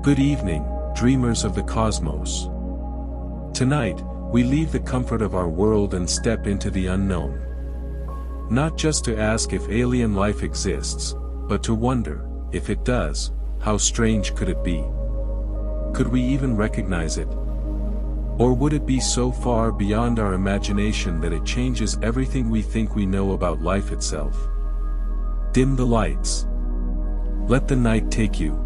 Good evening, dreamers of the cosmos. Tonight, we leave the comfort of our world and step into the unknown. Not just to ask if alien life exists, but to wonder, if it does, how strange could it be? Could we even recognize it? Or would it be so far beyond our imagination that it changes everything we think we know about life itself? Dim the lights. Let the night take you.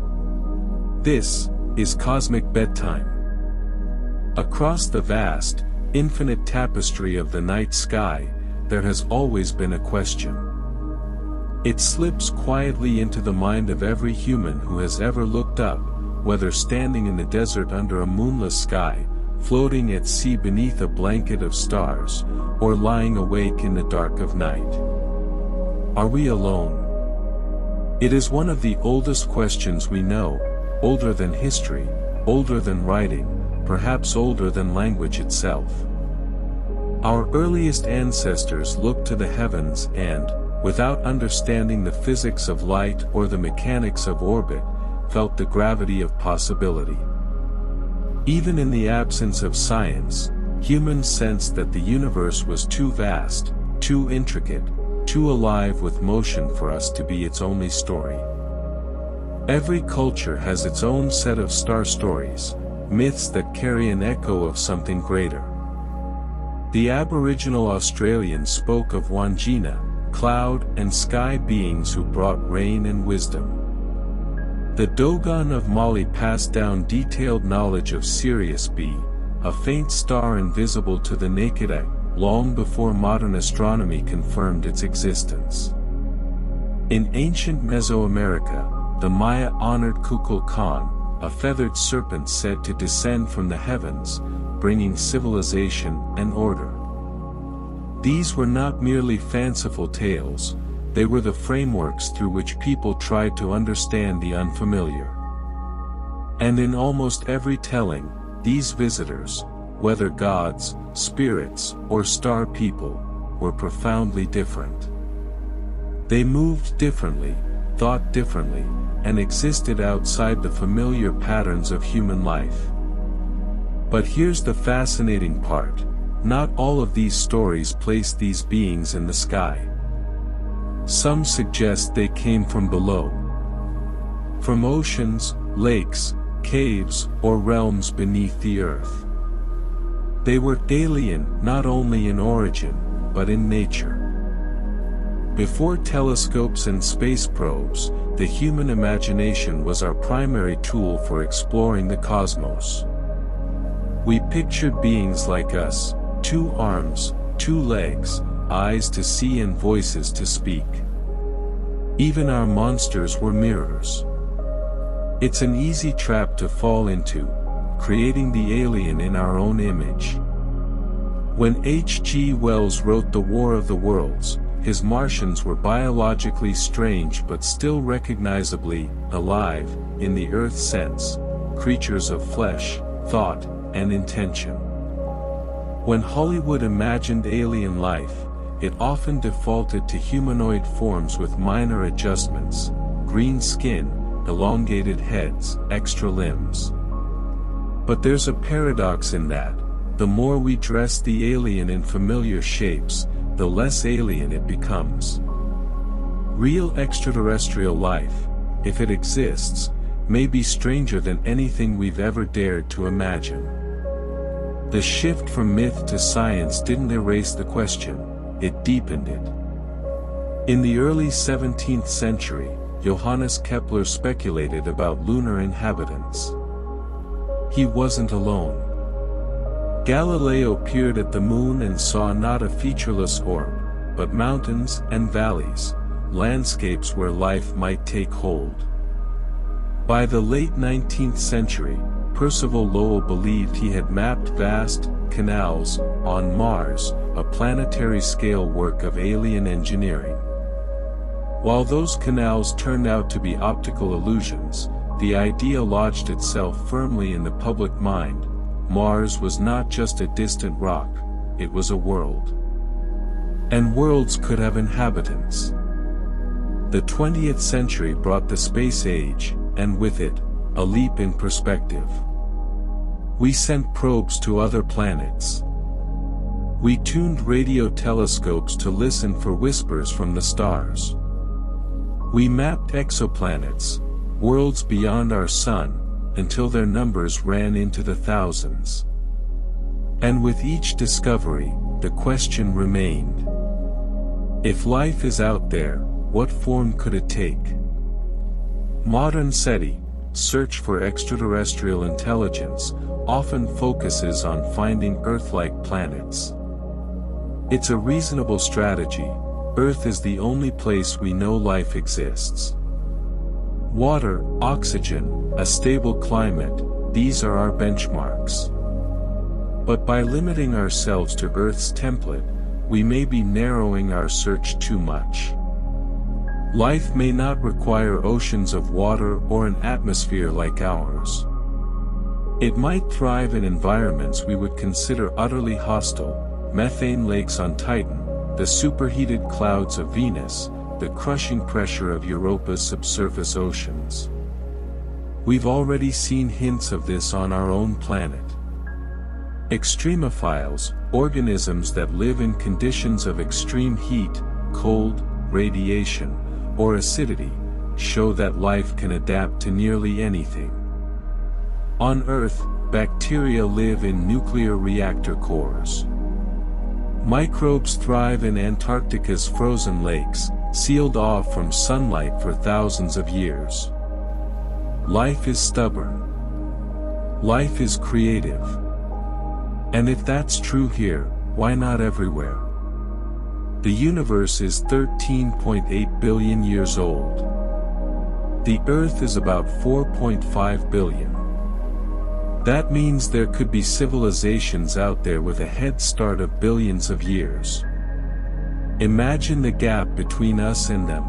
This is Cosmic Bedtime. Across the vast, infinite tapestry of the night sky, there has always been a question. It slips quietly into the mind of every human who has ever looked up, whether standing in the desert under a moonless sky, floating at sea beneath a blanket of stars, or lying awake in the dark of night. Are we alone? It is one of the oldest questions we know, older than history, older than writing, perhaps older than language itself. Our earliest ancestors looked to the heavens and, without understanding the physics of light or the mechanics of orbit, felt the gravity of possibility. Even in the absence of science, humans sensed that the universe was too vast, too intricate, too alive with motion for us to be its only story. Every culture has its own set of star stories, myths that carry an echo of something greater. The Aboriginal Australians spoke of Wangina, cloud and sky beings who brought rain and wisdom. The Dogon of Mali passed down detailed knowledge of Sirius B, a faint star invisible to the naked eye, long before modern astronomy confirmed its existence. In ancient Mesoamerica, the Maya honored Kukulkan, a feathered serpent said to descend from the heavens, bringing civilization and order. These were not merely fanciful tales, they were the frameworks through which people tried to understand the unfamiliar. And in almost every telling, these visitors, whether gods, spirits, or star people, were profoundly different. They moved differently, thought differently, and existed outside the familiar patterns of human life. But here's the fascinating part, not all of these stories place these beings in the sky. Some suggest they came from below. From oceans, lakes, caves, or realms beneath the earth. They were alien not only in origin, but in nature. Before telescopes and space probes, the human imagination was our primary tool for exploring the cosmos. We pictured beings like us, 2 arms, 2 legs, eyes to see and voices to speak. Even our monsters were mirrors. It's an easy trap to fall into, creating the alien in our own image. When H.G. Wells wrote The War of the Worlds, his Martians were biologically strange but still recognizably alive, in the Earth sense, creatures of flesh, thought, and intention. When Hollywood imagined alien life, it often defaulted to humanoid forms with minor adjustments, green skin, elongated heads, extra limbs. But there's a paradox in that, the more we dress the alien in familiar shapes, the less alien it becomes. Real extraterrestrial life, if it exists, may be stranger than anything we've ever dared to imagine. The shift from myth to science didn't erase the question, it deepened it. In the early 17th century, Johannes Kepler speculated about lunar inhabitants. He wasn't alone. Galileo peered at the moon and saw not a featureless orb, but mountains and valleys, landscapes where life might take hold. By the late 19th century, Percival Lowell believed he had mapped vast canals on Mars, a planetary-scale work of alien engineering. While those canals turned out to be optical illusions, the idea lodged itself firmly in the public mind. Mars was not just a distant rock, it was a world. And worlds could have inhabitants. The 20th century brought the space age, and with it, a leap in perspective. We sent probes to other planets. We tuned radio telescopes to listen for whispers from the stars. We mapped exoplanets, worlds beyond our sun, until their numbers ran into the thousands. And with each discovery, the question remained. If life is out there, what form could it take? Modern SETI, search for extraterrestrial intelligence, often focuses on finding Earth-like planets. It's a reasonable strategy. Earth is the only place we know life exists. Water, oxygen, a stable climate, these are our benchmarks. But by limiting ourselves to Earth's template, we may be narrowing our search too much. Life may not require oceans of water or an atmosphere like ours. It might thrive in environments we would consider utterly hostile, methane lakes on Titan, the superheated clouds of Venus, the crushing pressure of Europa's subsurface oceans. We've already seen hints of this on our own planet. Extremophiles, organisms that live in conditions of extreme heat, cold, radiation, or acidity, show that life can adapt to nearly anything. On Earth, bacteria live in nuclear reactor cores. Microbes thrive in Antarctica's frozen lakes, sealed off from sunlight for thousands of years. Life is stubborn. Life is creative. And if that's true here, why not everywhere? The universe is 13.8 billion years old. The Earth is about 4.5 billion. That means there could be civilizations out there with a head start of billions of years. Imagine the gap between us and them.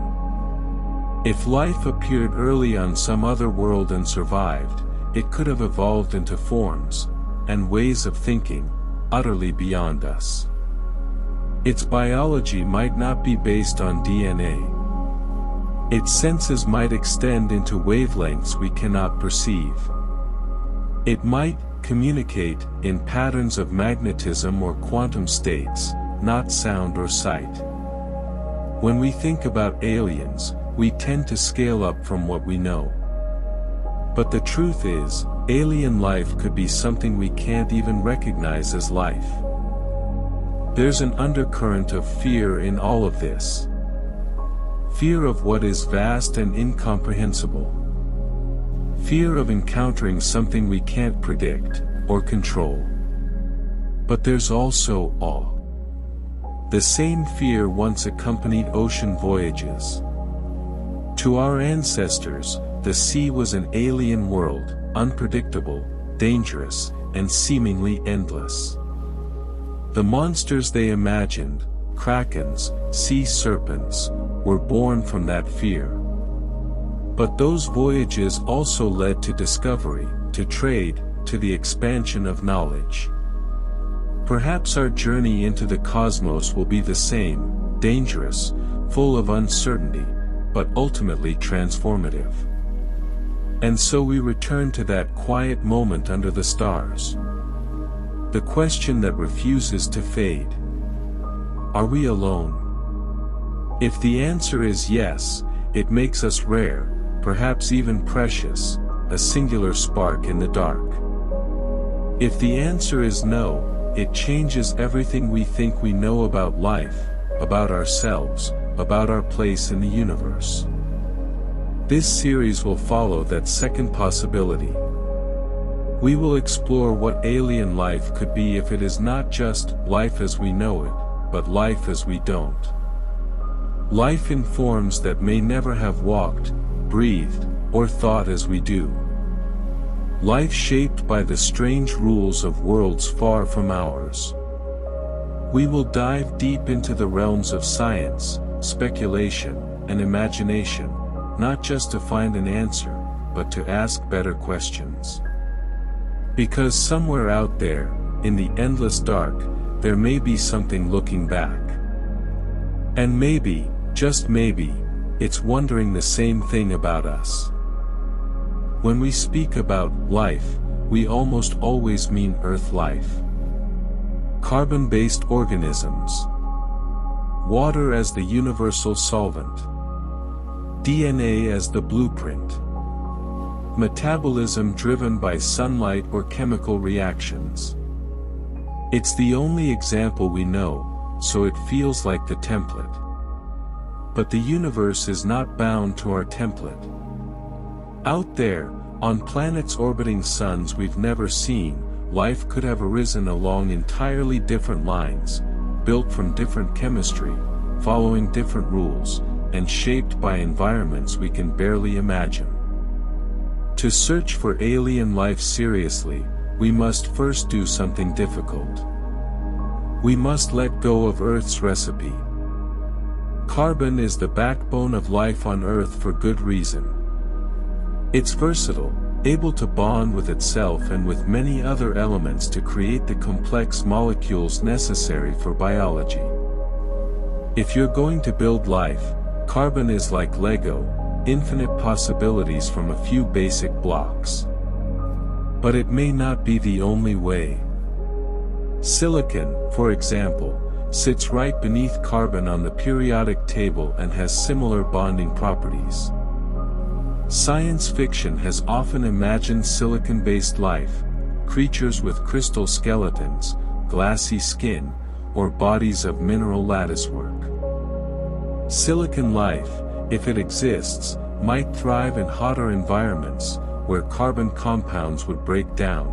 If life appeared early on some other world and survived, it could have evolved into forms and ways of thinking utterly beyond us. Its biology might not be based on DNA. Its senses might extend into wavelengths we cannot perceive. It might communicate in patterns of magnetism or quantum states, not sound or sight. When we think about aliens, we tend to scale up from what we know. But the truth is, alien life could be something we can't even recognize as life. There's an undercurrent of fear in all of this. Fear of what is vast and incomprehensible. Fear of encountering something we can't predict or control. But there's also awe. The same fear once accompanied ocean voyages. To our ancestors, the sea was an alien world, unpredictable, dangerous, and seemingly endless. The monsters they imagined, krakens, sea serpents, were born from that fear. But those voyages also led to discovery, to trade, to the expansion of knowledge. Perhaps our journey into the cosmos will be the same, dangerous, full of uncertainty, but ultimately transformative. And so we return to that quiet moment under the stars. The question that refuses to fade. Are we alone? If the answer is yes, it makes us rare, perhaps even precious, a singular spark in the dark. If the answer is no, it changes everything we think we know about life, about ourselves, about our place in the universe. This series will follow that second possibility. We will explore what alien life could be if it is not just life as we know it, but life as we don't. Life in forms that may never have walked, breathed, or thought as we do. Life shaped by the strange rules of worlds far from ours. We will dive deep into the realms of science, speculation, and imagination, not just to find an answer, but to ask better questions. Because somewhere out there, in the endless dark, there may be something looking back. And maybe, just maybe, it's wondering the same thing about us. When we speak about life, we almost always mean Earth life. Carbon-based organisms. Water as the universal solvent. DNA as the blueprint. Metabolism driven by sunlight or chemical reactions. It's the only example we know, so it feels like the template. But the universe is not bound to our template. Out there, on planets orbiting suns we've never seen, life could have arisen along entirely different lines, built from different chemistry, following different rules, and shaped by environments we can barely imagine. To search for alien life seriously, we must first do something difficult. We must let go of Earth's recipe. Carbon is the backbone of life on Earth for good reason. It's versatile, able to bond with itself and with many other elements to create the complex molecules necessary for biology. If you're going to build life, carbon is like Lego, infinite possibilities from a few basic blocks. But it may not be the only way. Silicon, for example, sits right beneath carbon on the periodic table and has similar bonding properties. Science fiction has often imagined silicon-based life, creatures with crystal skeletons, glassy skin, or bodies of mineral latticework. Silicon life, if it exists, might thrive in hotter environments, where carbon compounds would break down.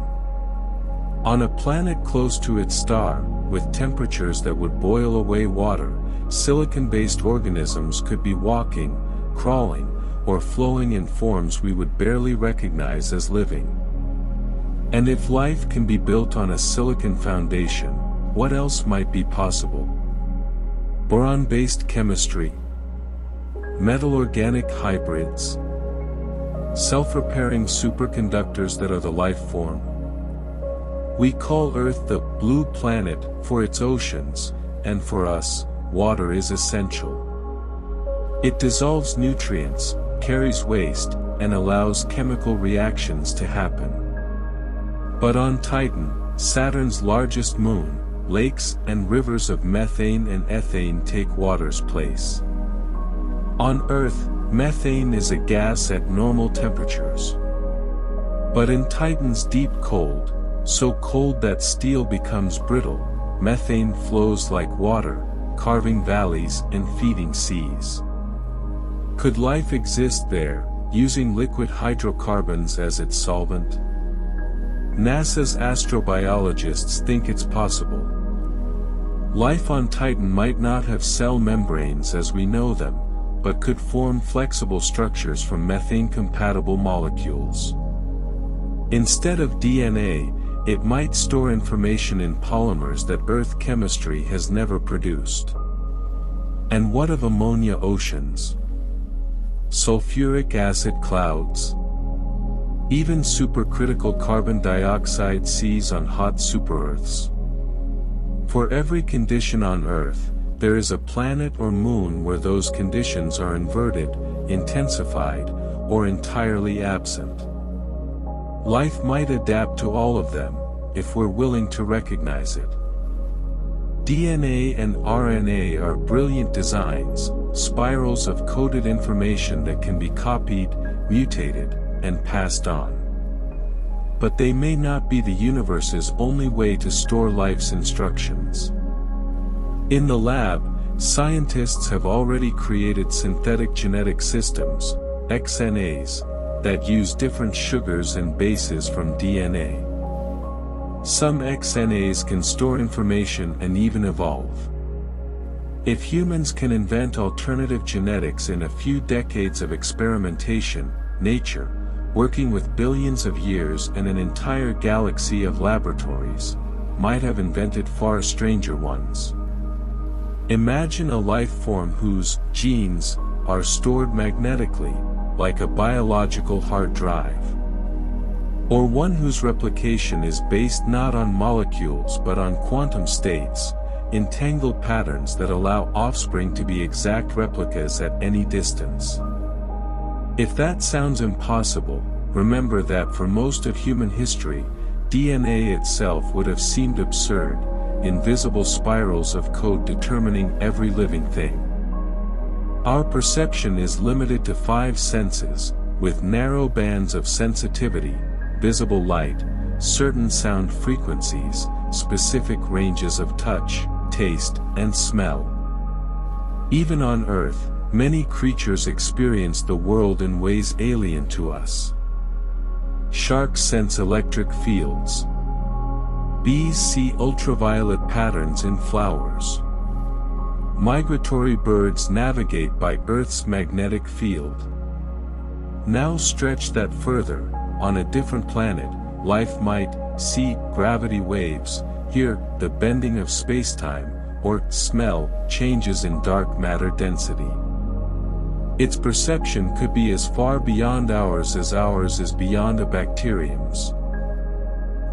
On a planet close to its star, with temperatures that would boil away water, silicon-based organisms could be walking, crawling, or flowing in forms we would barely recognize as living. And if life can be built on a silicon foundation, what else might be possible? Boron-based chemistry, metal-organic hybrids, self-repairing superconductors that are the life form. We call Earth the blue planet for its oceans, and for us, water is essential. It dissolves nutrients, carries waste, and allows chemical reactions to happen. But on Titan, Saturn's largest moon, lakes and rivers of methane and ethane take water's place. On Earth, methane is a gas at normal temperatures. But in Titan's deep cold, so cold that steel becomes brittle, methane flows like water, carving valleys and feeding seas. Could life exist there, using liquid hydrocarbons as its solvent? NASA's astrobiologists think it's possible. Life on Titan might not have cell membranes as we know them, but could form flexible structures from methane-compatible molecules. Instead of DNA, it might store information in polymers that Earth chemistry has never produced. And what of ammonia oceans? Sulfuric acid clouds? Even supercritical carbon dioxide seas on hot super-Earths? For every condition on Earth, there is a planet or moon where those conditions are inverted, intensified, or entirely absent. Life might adapt to all of them, if we're willing to recognize it. DNA and RNA are brilliant designs, spirals of coded information that can be copied, mutated, and passed on. But they may not be the universe's only way to store life's instructions. In the lab, scientists have already created synthetic genetic systems, XNAs, that use different sugars and bases from DNA. Some XNAs can store information and even evolve. If humans can invent alternative genetics in a few decades of experimentation, nature, working with billions of years and an entire galaxy of laboratories, might have invented far stranger ones. Imagine a life form whose genes are stored magnetically, like a biological hard drive. Or one whose replication is based not on molecules but on quantum states, entangled patterns that allow offspring to be exact replicas at any distance. If that sounds impossible, remember that for most of human history, DNA itself would have seemed absurd, invisible spirals of code determining every living thing. Our perception is limited to 5 senses, with narrow bands of sensitivity, visible light, certain sound frequencies, specific ranges of touch, taste, and smell. Even on Earth, many creatures experience the world in ways alien to us. Sharks sense electric fields. Bees see ultraviolet patterns in flowers. Migratory birds navigate by Earth's magnetic field. Now stretch that further, on a different planet, life might see gravity waves, hear the bending of spacetime, or smell changes in dark matter density. Its perception could be as far beyond ours is beyond a bacterium's.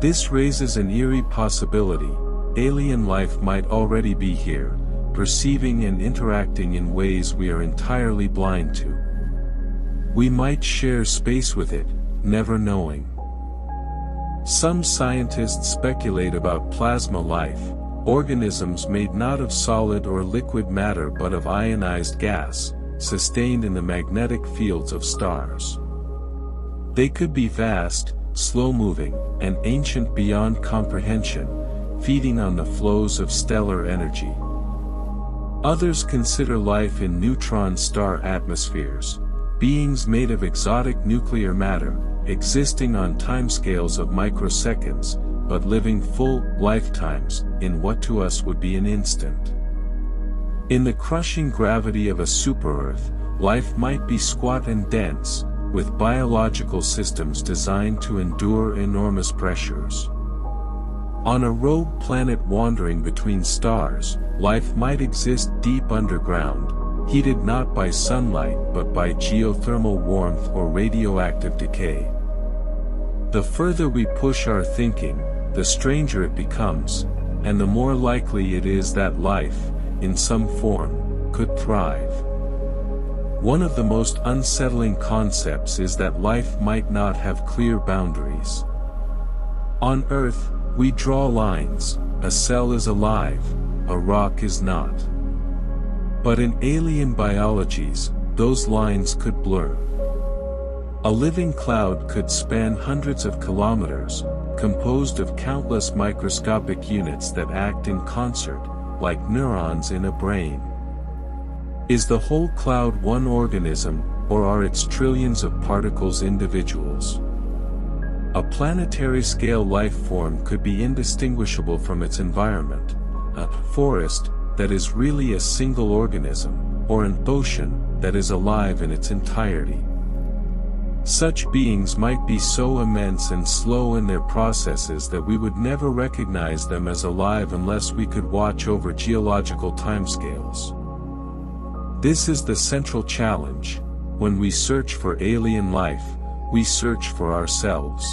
This raises an eerie possibility: alien life might already be here, perceiving and interacting in ways we are entirely blind to. We might share space with it, never knowing. Some scientists speculate about plasma life, organisms made not of solid or liquid matter but of ionized gas, sustained in the magnetic fields of stars. They could be vast, slow-moving, and ancient beyond comprehension, feeding on the flows of stellar energy. Others consider life in neutron star atmospheres, beings made of exotic nuclear matter, existing on timescales of microseconds, but living full lifetimes in what to us would be an instant. In the crushing gravity of a super-Earth, life might be squat and dense, with biological systems designed to endure enormous pressures. On a rogue planet wandering between stars, life might exist deep underground, heated not by sunlight but by geothermal warmth or radioactive decay. The further we push our thinking, the stranger it becomes, and the more likely it is that life, in some form, could thrive. One of the most unsettling concepts is that life might not have clear boundaries. On Earth, we draw lines: a cell is alive, a rock is not. But in alien biologies, those lines could blur. A living cloud could span hundreds of kilometers, composed of countless microscopic units that act in concert, like neurons in a brain. Is the whole cloud one organism, or are its trillions of particles individuals? A planetary-scale life form could be indistinguishable from its environment, a forest that is really a single organism, or an ocean that is alive in its entirety. Such beings might be so immense and slow in their processes that we would never recognize them as alive unless we could watch over geological timescales. This is the central challenge. When we search for alien life, we search for ourselves.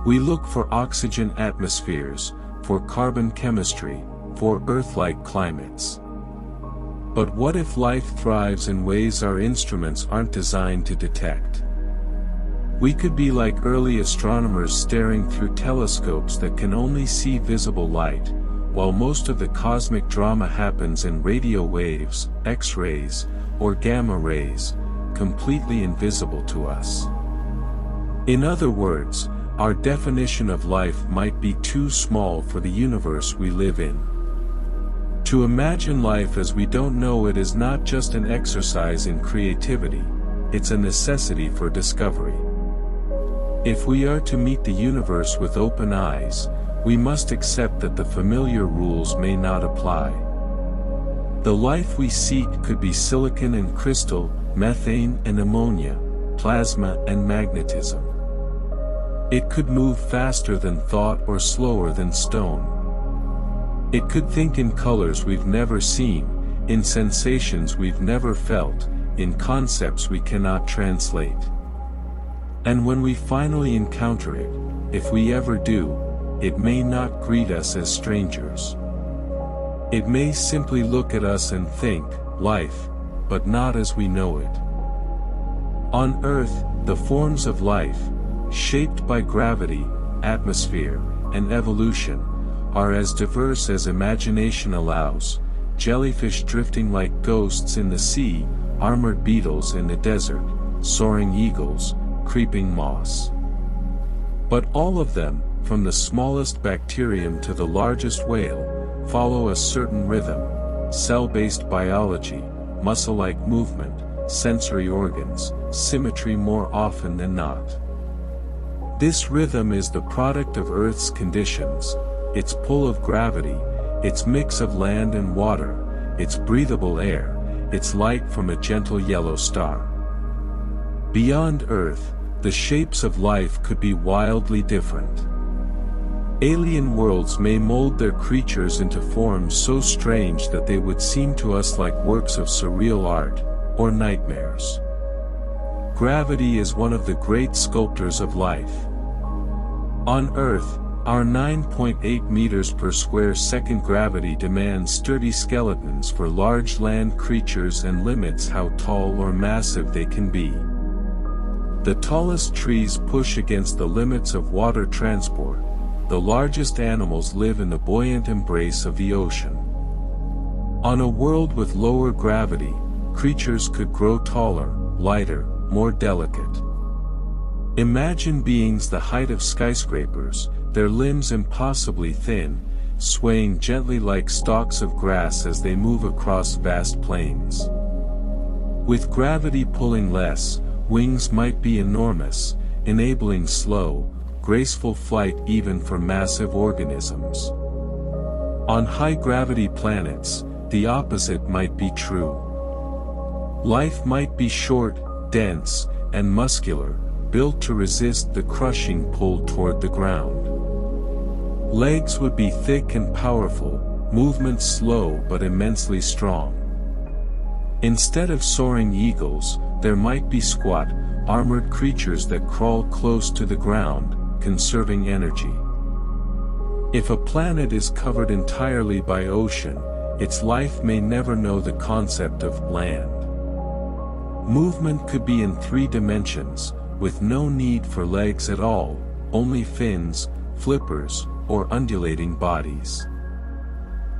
We look for oxygen atmospheres, for carbon chemistry, for Earth-like climates. But what if life thrives in ways our instruments aren't designed to detect? We could be like early astronomers staring through telescopes that can only see visible light, while most of the cosmic drama happens in radio waves, X-rays, or gamma rays, completely invisible to us. In other words, our definition of life might be too small for the universe we live in. To imagine life as we don't know it is not just an exercise in creativity, it's a necessity for discovery. If we are to meet the universe with open eyes, we must accept that the familiar rules may not apply. The life we seek could be silicon and crystal, methane and ammonia, plasma and magnetism. It could move faster than thought or slower than stone. It could think in colors we've never seen, in sensations we've never felt, in concepts we cannot translate. And when we finally encounter it, if we ever do, it may not greet us as strangers. It may simply look at us and think, life, but not as we know it. On Earth, the forms of life, shaped by gravity, atmosphere, and evolution, are as diverse as imagination allows: jellyfish drifting like ghosts in the sea, armored beetles in the desert, soaring eagles, creeping moss. But all of them, from the smallest bacterium to the largest whale, follow a certain rhythm: cell-based biology, muscle-like movement, sensory organs, symmetry more often than not. This rhythm is the product of Earth's conditions, its pull of gravity, its mix of land and water, its breathable air, its light from a gentle yellow star. Beyond Earth, the shapes of life could be wildly different. Alien worlds may mold their creatures into forms so strange that they would seem to us like works of surreal art, or nightmares. Gravity is one of the great sculptors of life. On Earth, our 9.8 meters per square second gravity demands sturdy skeletons for large land creatures and limits how tall or massive they can be. The tallest trees push against the limits of water transport. The largest animals live in the buoyant embrace of the ocean. On a world with lower gravity, creatures could grow taller, lighter, more delicate. Imagine beings the height of skyscrapers, their limbs impossibly thin, swaying gently like stalks of grass as they move across vast plains. With gravity pulling less, wings might be enormous, enabling slow, graceful flight even for massive organisms. On high-gravity planets, the opposite might be true. Life might be short, dense, and muscular, built to resist the crushing pull toward the ground. Legs would be thick and powerful, movement slow but immensely strong. Instead of soaring eagles, there might be squat, armored creatures that crawl close to the ground, conserving energy. If a planet is covered entirely by ocean, its life may never know the concept of land. Movement could be in 3 dimensions, with no need for legs at all, only fins, flippers, or undulating bodies.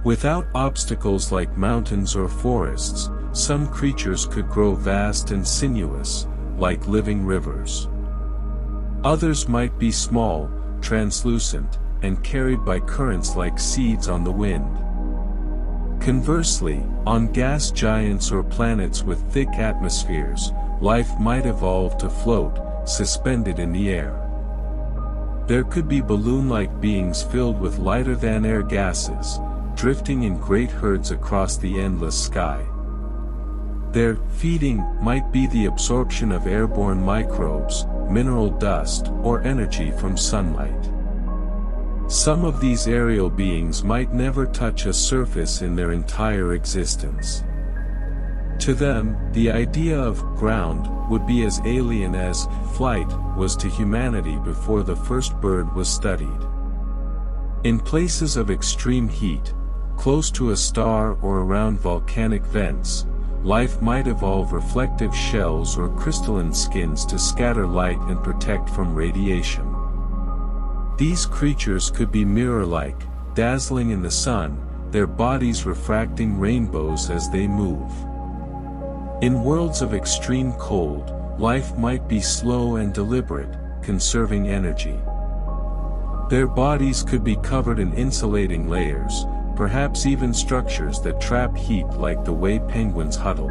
Without obstacles like mountains or forests, some creatures could grow vast and sinuous, like living rivers. Others might be small, translucent, and carried by currents like seeds on the wind. Conversely, on gas giants or planets with thick atmospheres, life might evolve to float, suspended in the air. There could be balloon-like beings filled with lighter-than-air gases, drifting in great herds across the endless sky. Their feeding might be the absorption of airborne microbes, mineral dust, or energy from sunlight. Some of these aerial beings might never touch a surface in their entire existence. To them, the idea of ground would be as alien as flight was to humanity before the first bird was studied. In places of extreme heat, close to a star or around volcanic vents, life might evolve reflective shells or crystalline skins to scatter light and protect from radiation. These creatures could be mirror-like, dazzling in the sun, their bodies refracting rainbows as they move. In worlds of extreme cold, life might be slow and deliberate, conserving energy. Their bodies could be covered in insulating layers, perhaps even structures that trap heat like the way penguins huddle.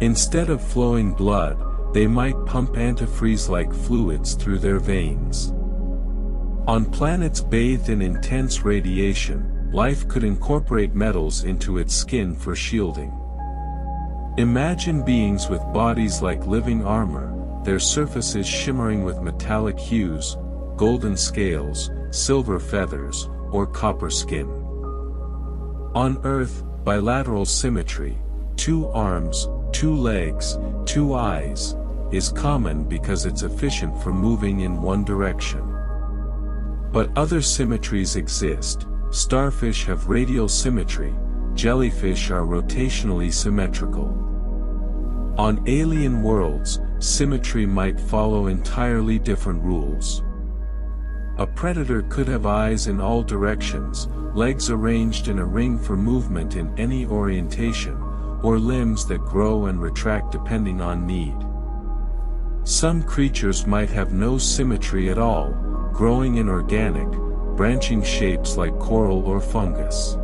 Instead of flowing blood, they might pump antifreeze-like fluids through their veins. On planets bathed in intense radiation, life could incorporate metals into its skin for shielding. Imagine beings with bodies like living armor, their surfaces shimmering with metallic hues, golden scales, silver feathers, or copper skin. On Earth, bilateral symmetry, 2 arms, 2 legs, 2 eyes, is common because it's efficient for moving in one direction. But other symmetries exist. Starfish have radial symmetry, jellyfish are rotationally symmetrical. On alien worlds, symmetry might follow entirely different rules. A predator could have eyes in all directions, legs arranged in a ring for movement in any orientation, or limbs that grow and retract depending on need. Some creatures might have no symmetry at all, growing in organic, branching shapes like coral or fungus.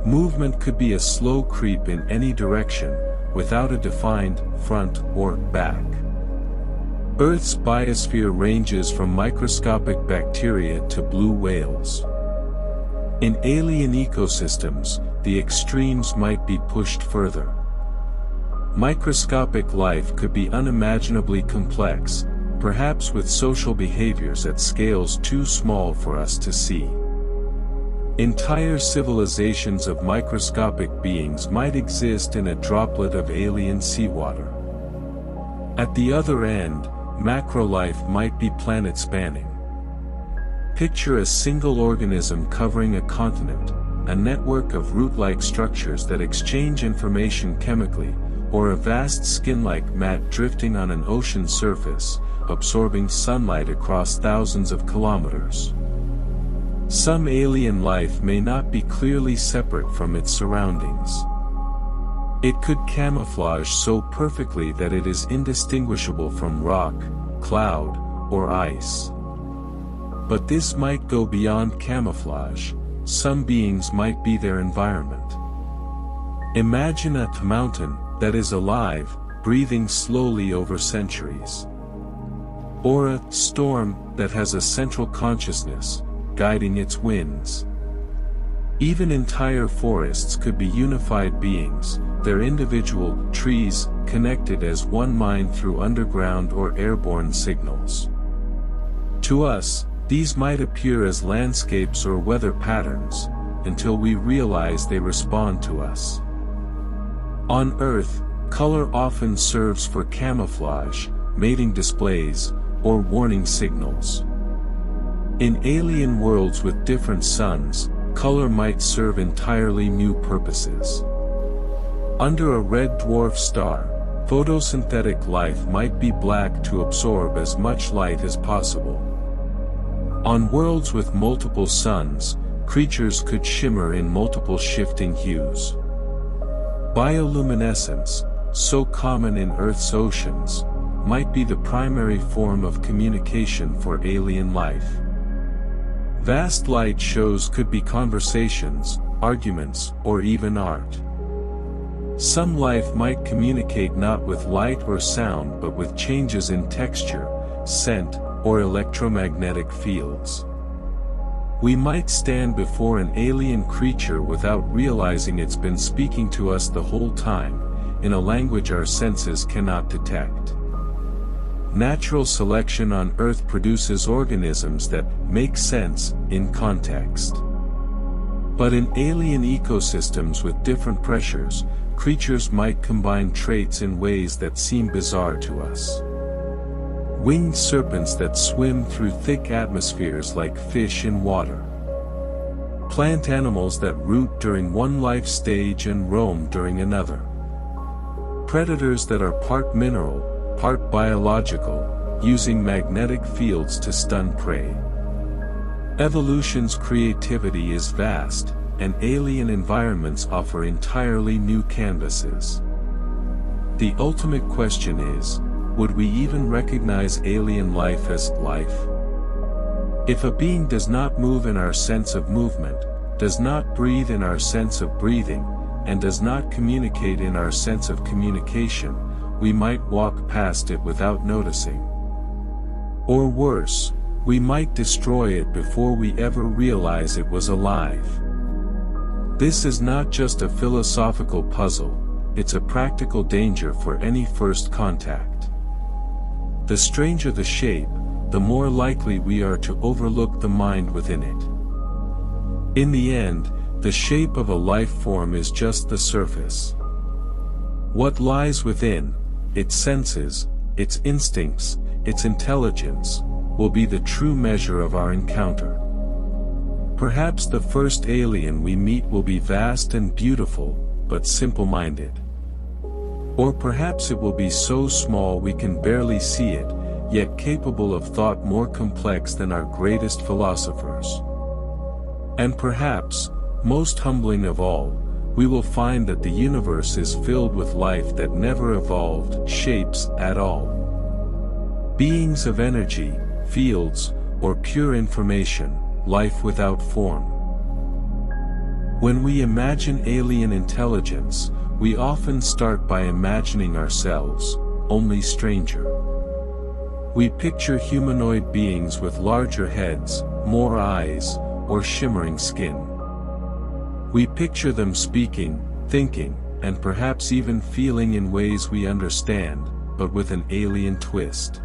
Movement could be a slow creep in any direction, without a defined front or back. Earth's biosphere ranges from microscopic bacteria to blue whales. In alien ecosystems, the extremes might be pushed further. Microscopic life could be unimaginably complex, perhaps with social behaviors at scales too small for us to see. Entire civilizations of microscopic beings might exist in a droplet of alien seawater. At the other end, macrolife might be planet-spanning. Picture a single organism covering a continent, a network of root-like structures that exchange information chemically, or a vast skin-like mat drifting on an ocean surface, absorbing sunlight across thousands of kilometers. Some alien life may not be clearly separate from its surroundings. It could camouflage so perfectly that it is indistinguishable from rock, cloud, or ice. But this might go beyond camouflage. Some beings might be their environment. Imagine a mountain that is alive, breathing slowly over centuries. Or a storm that has a central consciousness, guiding its winds. Even entire forests could be unified beings, their individual trees connected as one mind through underground or airborne signals. To us, these might appear as landscapes or weather patterns, until we realize they respond to us. On Earth, color often serves for camouflage, mating displays, or warning signals. In alien worlds with different suns, color might serve entirely new purposes. Under a red dwarf star, photosynthetic life might be black to absorb as much light as possible. On worlds with multiple suns, creatures could shimmer in multiple shifting hues. Bioluminescence, so common in Earth's oceans, might be the primary form of communication for alien life. Vast light shows could be conversations, arguments, or even art. Some life might communicate not with light or sound but with changes in texture, scent, or electromagnetic fields. We might stand before an alien creature without realizing it's been speaking to us the whole time, in a language our senses cannot detect. Natural selection on Earth produces organisms that make sense in context. But in alien ecosystems with different pressures, creatures might combine traits in ways that seem bizarre to us. Winged serpents that swim through thick atmospheres like fish in water. Plant animals that root during one life stage and roam during another. Predators that are part mineral, part biological, using magnetic fields to stun prey. Evolution's creativity is vast, and alien environments offer entirely new canvases. The ultimate question is, would we even recognize alien life as life? If a being does not move in our sense of movement, does not breathe in our sense of breathing, and does not communicate in our sense of communication, we might walk past it without noticing. Or worse, we might destroy it before we ever realize it was alive. This is not just a philosophical puzzle, it's a practical danger for any first contact. The stranger the shape, the more likely we are to overlook the mind within it. In the end, the shape of a life form is just the surface. What lies within, its senses, its instincts, its intelligence, will be the true measure of our encounter. Perhaps the first alien we meet will be vast and beautiful, but simple-minded. Or perhaps it will be so small we can barely see it, yet capable of thought more complex than our greatest philosophers. And perhaps, most humbling of all, we will find that the universe is filled with life that never evolved shapes at all. Beings of energy, fields, or pure information, life without form. When we imagine alien intelligence, we often start by imagining ourselves, only stranger. We picture humanoid beings with larger heads, more eyes, or shimmering skin. We picture them speaking, thinking, and perhaps even feeling in ways we understand, but with an alien twist.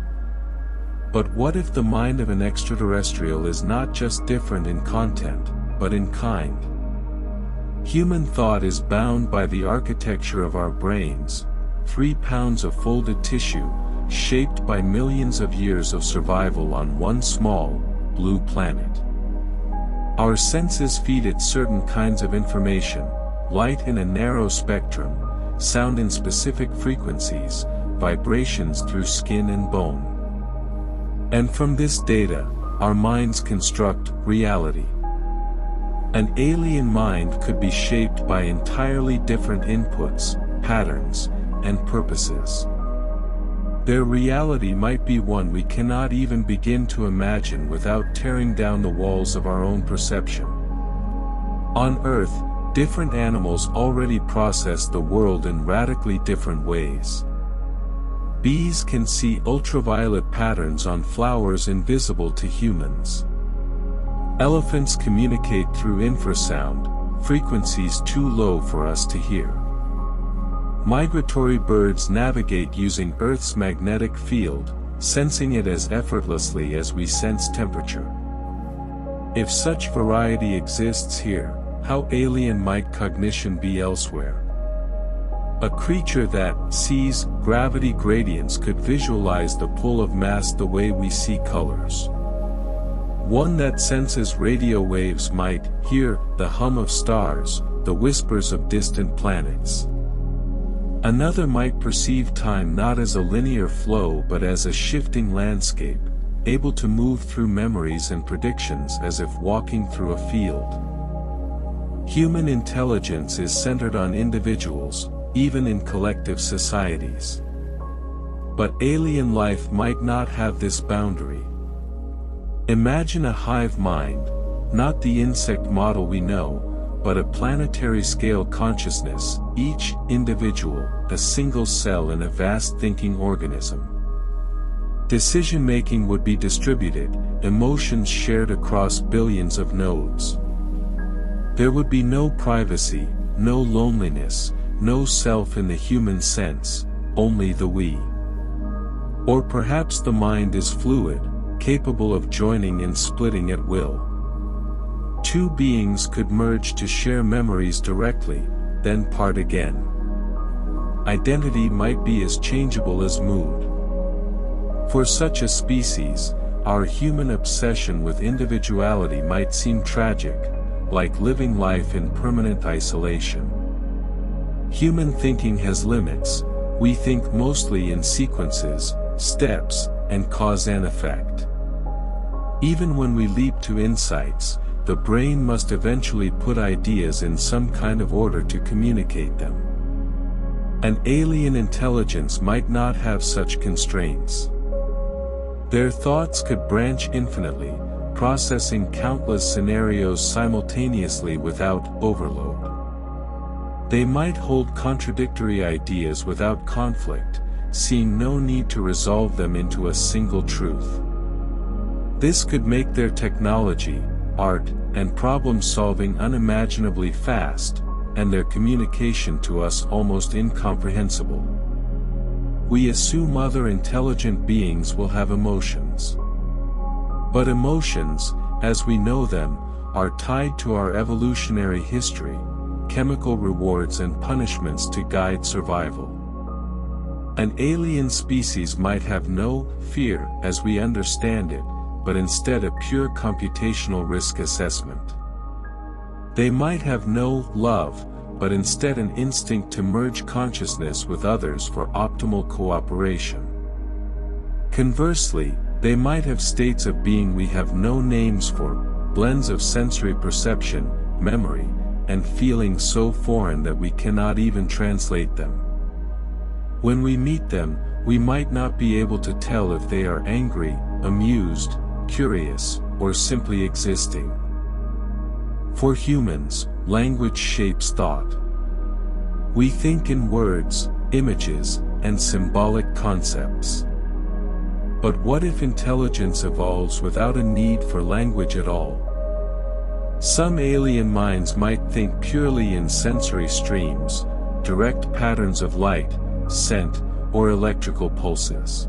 But what if the mind of an extraterrestrial is not just different in content, but in kind? Human thought is bound by the architecture of our brains, 3 pounds of folded tissue, shaped by millions of years of survival on one small, blue planet. Our senses feed it certain kinds of information, light in a narrow spectrum, sound in specific frequencies, vibrations through skin and bone. And from this data, our minds construct reality. An alien mind could be shaped by entirely different inputs, patterns, and purposes. Their reality might be one we cannot even begin to imagine without tearing down the walls of our own perception. On Earth, different animals already process the world in radically different ways. Bees can see ultraviolet patterns on flowers invisible to humans. Elephants communicate through infrasound, frequencies too low for us to hear. Migratory birds navigate using Earth's magnetic field, sensing it as effortlessly as we sense temperature. If such variety exists here, how alien might cognition be elsewhere? A creature that sees gravity gradients could visualize the pull of mass the way we see colors. One that senses radio waves might hear the hum of stars, the whispers of distant planets. Another might perceive time not as a linear flow but as a shifting landscape, able to move through memories and predictions as if walking through a field. Human intelligence is centered on individuals, even in collective societies. But alien life might not have this boundary. Imagine a hive mind, not the insect model we know, but a planetary-scale consciousness, each individual, a single cell in a vast thinking organism. Decision-making would be distributed, emotions shared across billions of nodes. There would be no privacy, no loneliness, no self in the human sense, only the we. Or perhaps the mind is fluid, capable of joining and splitting at will. Two beings could merge to share memories directly, then part again. Identity might be as changeable as mood. For such a species, our human obsession with individuality might seem tragic, like living life in permanent isolation. Human thinking has limits. We think mostly in sequences, steps, and cause and effect. Even when we leap to insights, the brain must eventually put ideas in some kind of order to communicate them. An alien intelligence might not have such constraints. Their thoughts could branch infinitely, processing countless scenarios simultaneously without overload. They might hold contradictory ideas without conflict, seeing no need to resolve them into a single truth. This could make their technology, art, and problem-solving unimaginably fast, and their communication to us almost incomprehensible. We assume other intelligent beings will have emotions. But emotions, as we know them, are tied to our evolutionary history, chemical rewards and punishments to guide survival. An alien species might have no fear as we understand it, but instead a pure computational risk assessment. They might have no love, but instead an instinct to merge consciousness with others for optimal cooperation. Conversely, they might have states of being we have no names for, blends of sensory perception, memory, and feeling so foreign that we cannot even translate them. When we meet them, we might not be able to tell if they are angry, amused, curious, or simply existing. For humans, language shapes thought. We think in words, images, and symbolic concepts. But what if intelligence evolves without a need for language at all? Some alien minds might think purely in sensory streams, direct patterns of light, scent, or electrical pulses.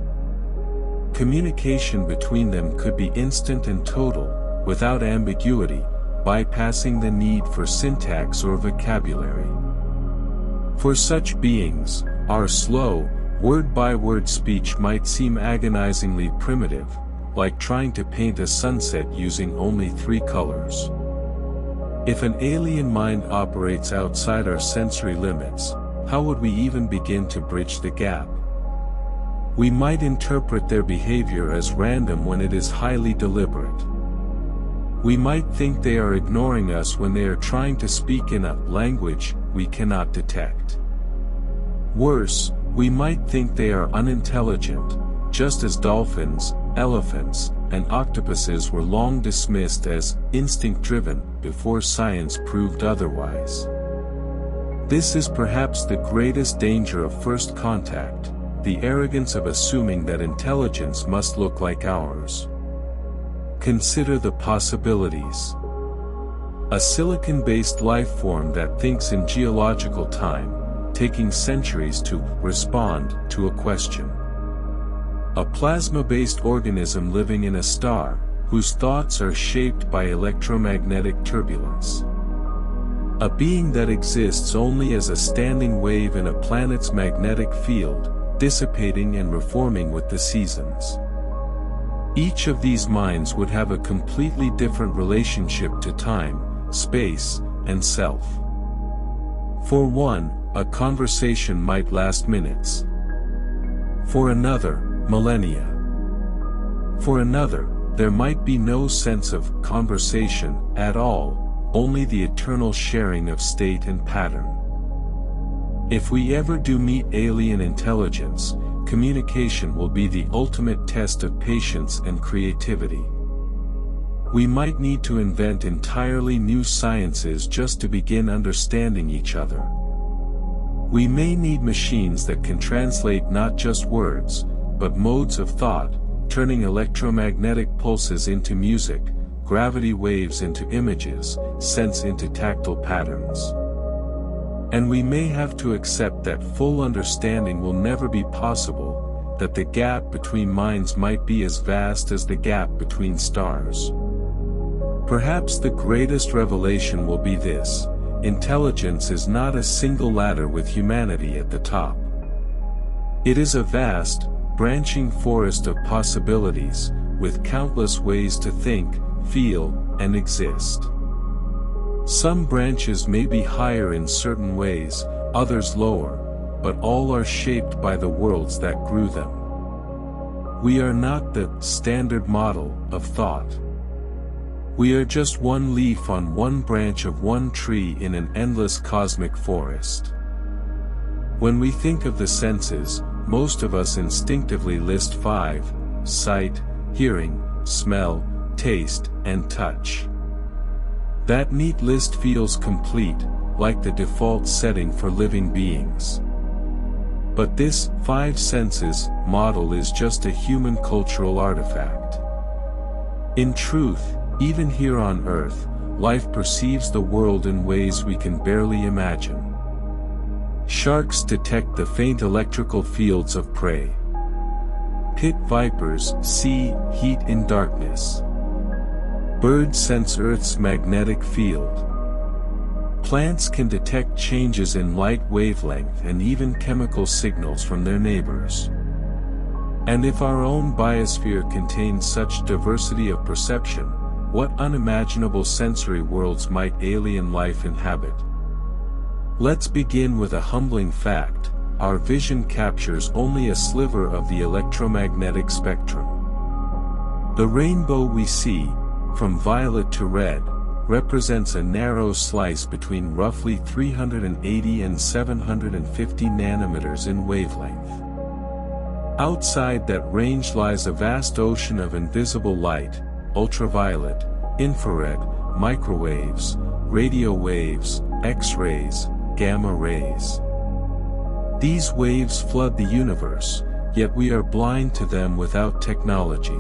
Communication between them could be instant and total, without ambiguity, bypassing the need for syntax or vocabulary. For such beings, our slow, word-by-word speech might seem agonizingly primitive, like trying to paint a sunset using only 3 colors. If an alien mind operates outside our sensory limits, how would we even begin to bridge the gap? We might interpret their behavior as random when it is highly deliberate. We might think they are ignoring us when they are trying to speak in a language we cannot detect. Worse, we might think they are unintelligent, just as dolphins, elephants, and octopuses were long dismissed as instinct-driven before science proved otherwise. This is perhaps the greatest danger of first contact, the arrogance of assuming that intelligence must look like ours. Consider the possibilities. A silicon-based life form that thinks in geological time, taking centuries to respond to a question. A plasma-based organism living in a star, whose thoughts are shaped by electromagnetic turbulence. A being that exists only as a standing wave in a planet's magnetic field, dissipating and reforming with the seasons. Each of these minds would have a completely different relationship to time, space, and self. For one, a conversation might last minutes. For another, millennia. For another, there might be no sense of conversation at all, only the eternal sharing of state and pattern. If we ever do meet alien intelligence, communication will be the ultimate test of patience and creativity. We might need to invent entirely new sciences just to begin understanding each other. We may need machines that can translate not just words, but modes of thought, turning electromagnetic pulses into music, gravity waves into images, sense into tactile patterns. And we may have to accept that full understanding will never be possible, that the gap between minds might be as vast as the gap between stars. Perhaps the greatest revelation will be this: intelligence is not a single ladder with humanity at the top. It is a vast, branching forest of possibilities, with countless ways to think, feel, and exist. Some branches may be higher in certain ways, others lower, but all are shaped by the worlds that grew them. We are not the standard model of thought. We are just one leaf on one branch of one tree in an endless cosmic forest. When we think of the senses, most of us instinctively list 5: sight, hearing, smell, taste, and touch. That neat list feels complete, like the default setting for living beings. But this 5 senses model is just a human cultural artifact. In truth, even here on Earth, life perceives the world in ways we can barely imagine. Sharks detect the faint electrical fields of prey. Pit vipers see heat in darkness. Birds sense Earth's magnetic field. Plants can detect changes in light wavelength and even chemical signals from their neighbors. And if our own biosphere contains such diversity of perception, what unimaginable sensory worlds might alien life inhabit? Let's begin with a humbling fact: our vision captures only a sliver of the electromagnetic spectrum. The rainbow we see, from violet to red, represents a narrow slice between roughly 380 and 750 nanometers in wavelength. Outside that range lies a vast ocean of invisible light: ultraviolet, infrared, microwaves, radio waves, X-rays, gamma rays. These waves flood the universe, yet we are blind to them without technology.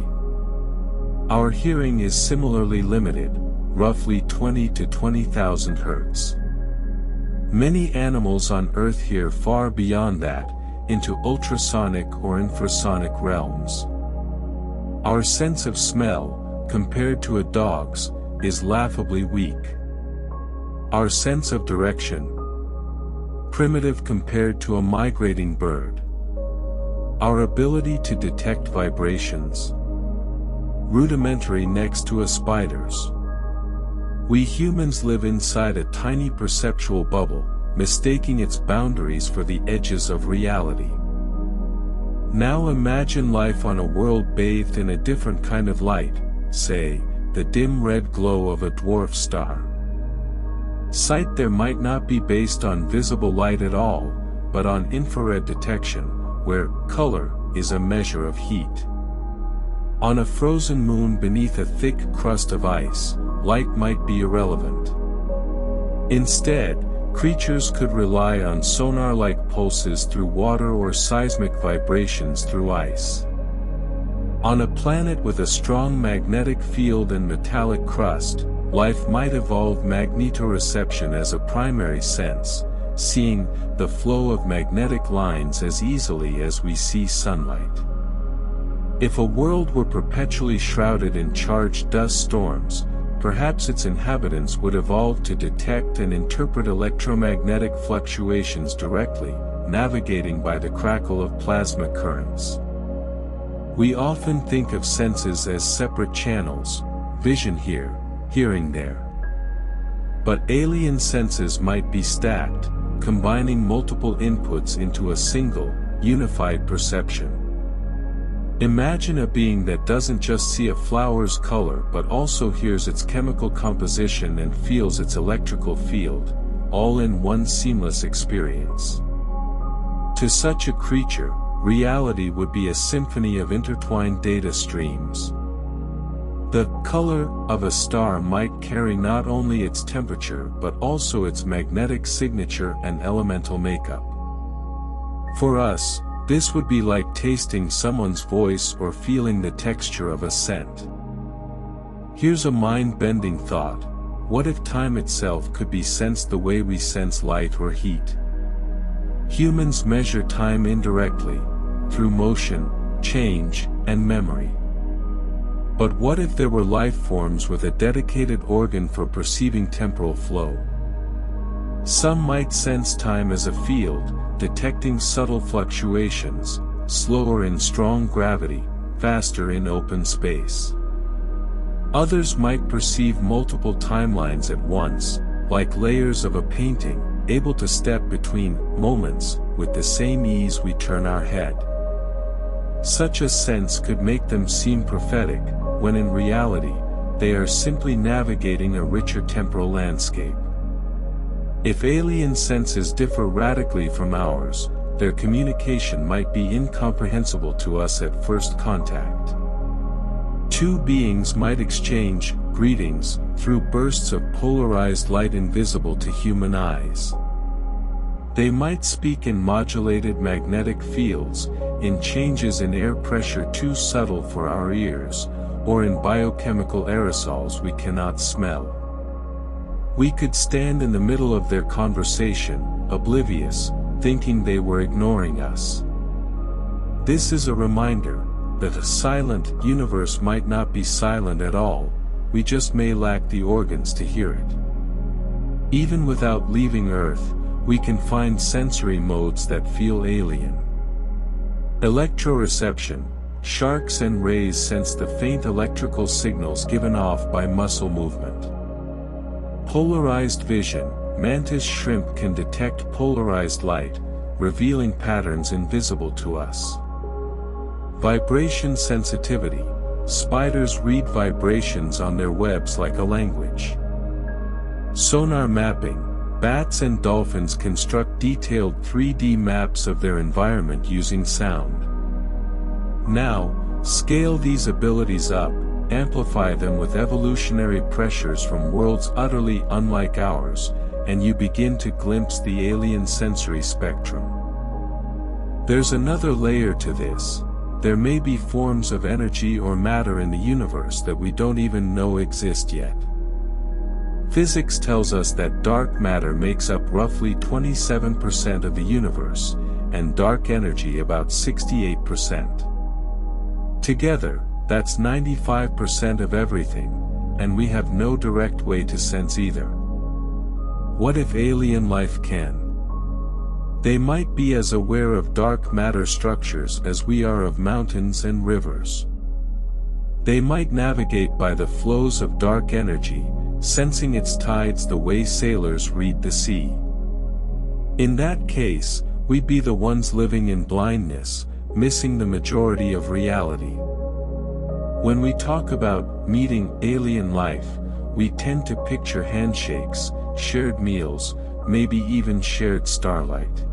Our hearing is similarly limited, roughly 20 to 20,000 Hz. Many animals on Earth hear far beyond that, into ultrasonic or infrasonic realms. Our sense of smell, compared to a dog's, is laughably weak. Our sense of direction, primitive compared to a migrating bird. Our ability to detect vibrations, rudimentary next to a spider's. We humans live inside a tiny perceptual bubble, mistaking its boundaries for the edges of reality. Now imagine life on a world bathed in a different kind of light, say, the dim red glow of a dwarf star. Sight there might not be based on visible light at all, but on infrared detection, where color is a measure of heat. On a frozen moon beneath a thick crust of ice, light might be irrelevant. Instead, creatures could rely on sonar-like pulses through water or seismic vibrations through ice. On a planet with a strong magnetic field and metallic crust, life might evolve magnetoreception as a primary sense, seeing the flow of magnetic lines as easily as we see sunlight. If a world were perpetually shrouded in charged dust storms, perhaps its inhabitants would evolve to detect and interpret electromagnetic fluctuations directly, navigating by the crackle of plasma currents. We often think of senses as separate channels, vision here, hearing there. But alien senses might be stacked, combining multiple inputs into a single, unified perception. Imagine a being that doesn't just see a flower's color but also hears its chemical composition and feels its electrical field, all in one seamless experience. To such a creature, reality would be a symphony of intertwined data streams. The color of a star might carry not only its temperature but also its magnetic signature and elemental makeup. For us, this would be like tasting someone's voice or feeling the texture of a scent. Here's a mind-bending thought: what if time itself could be sensed the way we sense light or heat? Humans measure time indirectly, through motion, change, and memory. But what if there were life forms with a dedicated organ for perceiving temporal flow? Some might sense time as a field, detecting subtle fluctuations, slower in strong gravity, faster in open space. Others might perceive multiple timelines at once, like layers of a painting, able to step between moments with the same ease we turn our head. Such a sense could make them seem prophetic, when in reality, they are simply navigating a richer temporal landscape. If alien senses differ radically from ours, their communication might be incomprehensible to us at first contact. Two beings might exchange greetings through bursts of polarized light invisible to human eyes. They might speak in modulated magnetic fields, in changes in air pressure too subtle for our ears, or in biochemical aerosols we cannot smell. We could stand in the middle of their conversation, oblivious, thinking they were ignoring us. This is a reminder that a silent universe might not be silent at all, we just may lack the organs to hear it. Even without leaving Earth, we can find sensory modes that feel alien. Electroreception: sharks and rays sense the faint electrical signals given off by muscle movement. Polarized vision: mantis shrimp can detect polarized light, revealing patterns invisible to us. Vibration sensitivity. Spiders read vibrations on their webs like a language. Sonar mapping. Bats and dolphins construct detailed 3D maps of their environment using sound. Now, scale these abilities up, amplify them with evolutionary pressures from worlds utterly unlike ours, and you begin to glimpse the alien sensory spectrum. There's another layer to this. There may be forms of energy or matter in the universe that we don't even know exist yet. Physics tells us that dark matter makes up roughly 27% of the universe, and dark energy about 68%. Together, that's 95% of everything, and we have no direct way to sense either. What if alien life can? They might be as aware of dark matter structures as we are of mountains and rivers. They might navigate by the flows of dark energy, sensing its tides the way sailors read the sea. In that case, we'd be the ones living in blindness, missing the majority of reality. When we talk about meeting alien life, we tend to picture handshakes, shared meals, maybe even shared starlight.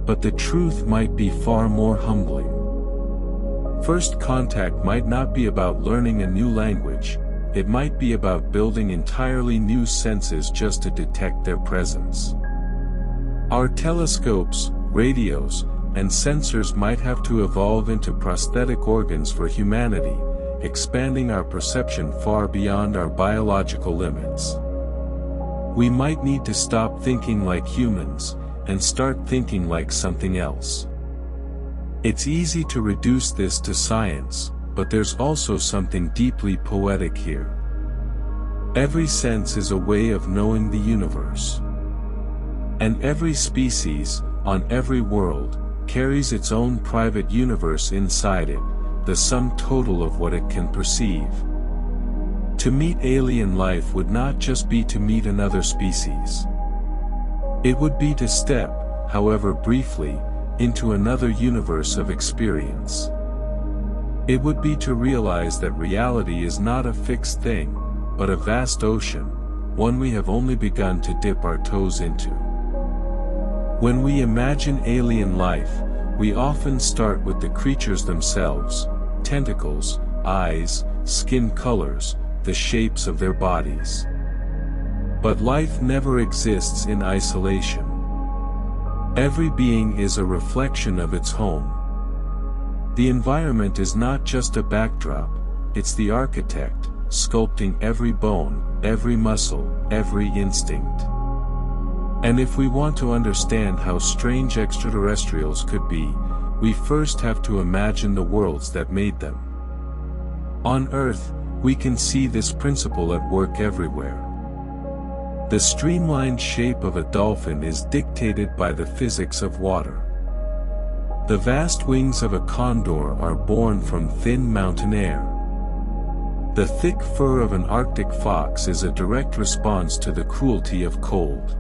But the truth might be far more humbling. First contact might not be about learning a new language, it might be about building entirely new senses just to detect their presence. Our telescopes, radios, and sensors might have to evolve into prosthetic organs for humanity, expanding our perception far beyond our biological limits. We might need to stop thinking like humans, and start thinking like something else. It's easy to reduce this to science, but there's also something deeply poetic here. Every sense is a way of knowing the universe. And every species, on every world, carries its own private universe inside it, the sum total of what it can perceive. To meet alien life would not just be to meet another species. It would be to step, however briefly, into another universe of experience. It would be to realize that reality is not a fixed thing, but a vast ocean, one we have only begun to dip our toes into. When we imagine alien life, we often start with the creatures themselves, tentacles, eyes, skin colors, the shapes of their bodies. But life never exists in isolation. Every being is a reflection of its home. The environment is not just a backdrop, it's the architect, sculpting every bone, every muscle, every instinct. And if we want to understand how strange extraterrestrials could be, we first have to imagine the worlds that made them. On Earth, we can see this principle at work everywhere. The streamlined shape of a dolphin is dictated by the physics of water. The vast wings of a condor are born from thin mountain air. The thick fur of an Arctic fox is a direct response to the cruelty of cold.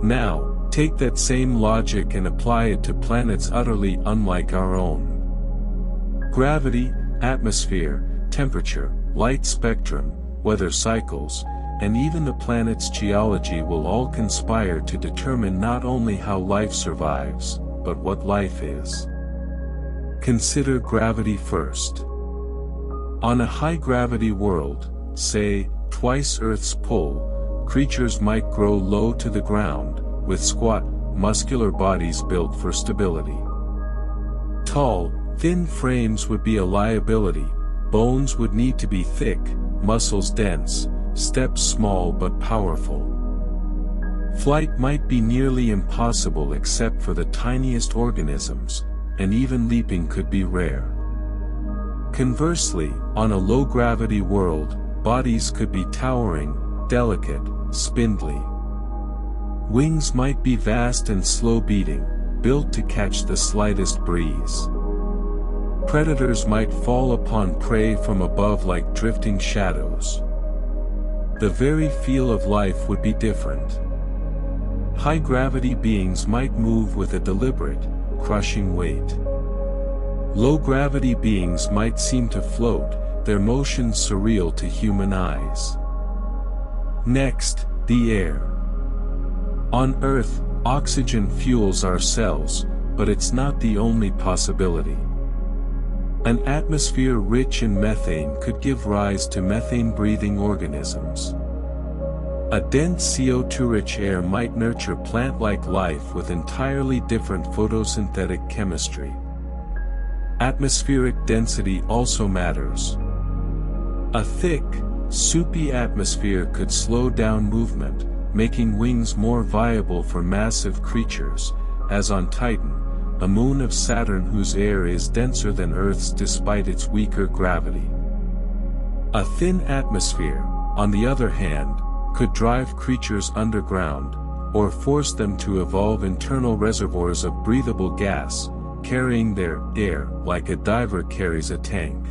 Now, take that same logic and apply it to planets utterly unlike our own. Gravity, atmosphere, temperature, light spectrum, weather cycles, and even the planet's geology will all conspire to determine not only how life survives, but what life is. Consider gravity first. On a high-gravity world, say, twice Earth's pull, creatures might grow low to the ground, with squat, muscular bodies built for stability. Tall, thin frames would be a liability, bones would need to be thick, muscles dense, steps small but powerful. Flight might be nearly impossible except for the tiniest organisms, and even leaping could be rare. Conversely, on a low-gravity world, bodies could be towering, delicate, spindly. Wings might be vast and slow-beating, built to catch the slightest breeze. Predators might fall upon prey from above like drifting shadows. The very feel of life would be different. High-gravity beings might move with a deliberate, crushing weight. Low-gravity beings might seem to float, their motions surreal to human eyes. Next, the air. On Earth, oxygen fuels our cells, but it's not the only possibility. An atmosphere rich in methane could give rise to methane-breathing organisms. A dense CO2-rich air might nurture plant-like life with entirely different photosynthetic chemistry. Atmospheric density also matters. A thick, soupy atmosphere could slow down movement, making wings more viable for massive creatures, as on Titan, a moon of Saturn whose air is denser than Earth's despite its weaker gravity. A thin atmosphere, on the other hand, could drive creatures underground, or force them to evolve internal reservoirs of breathable gas, carrying their air like a diver carries a tank.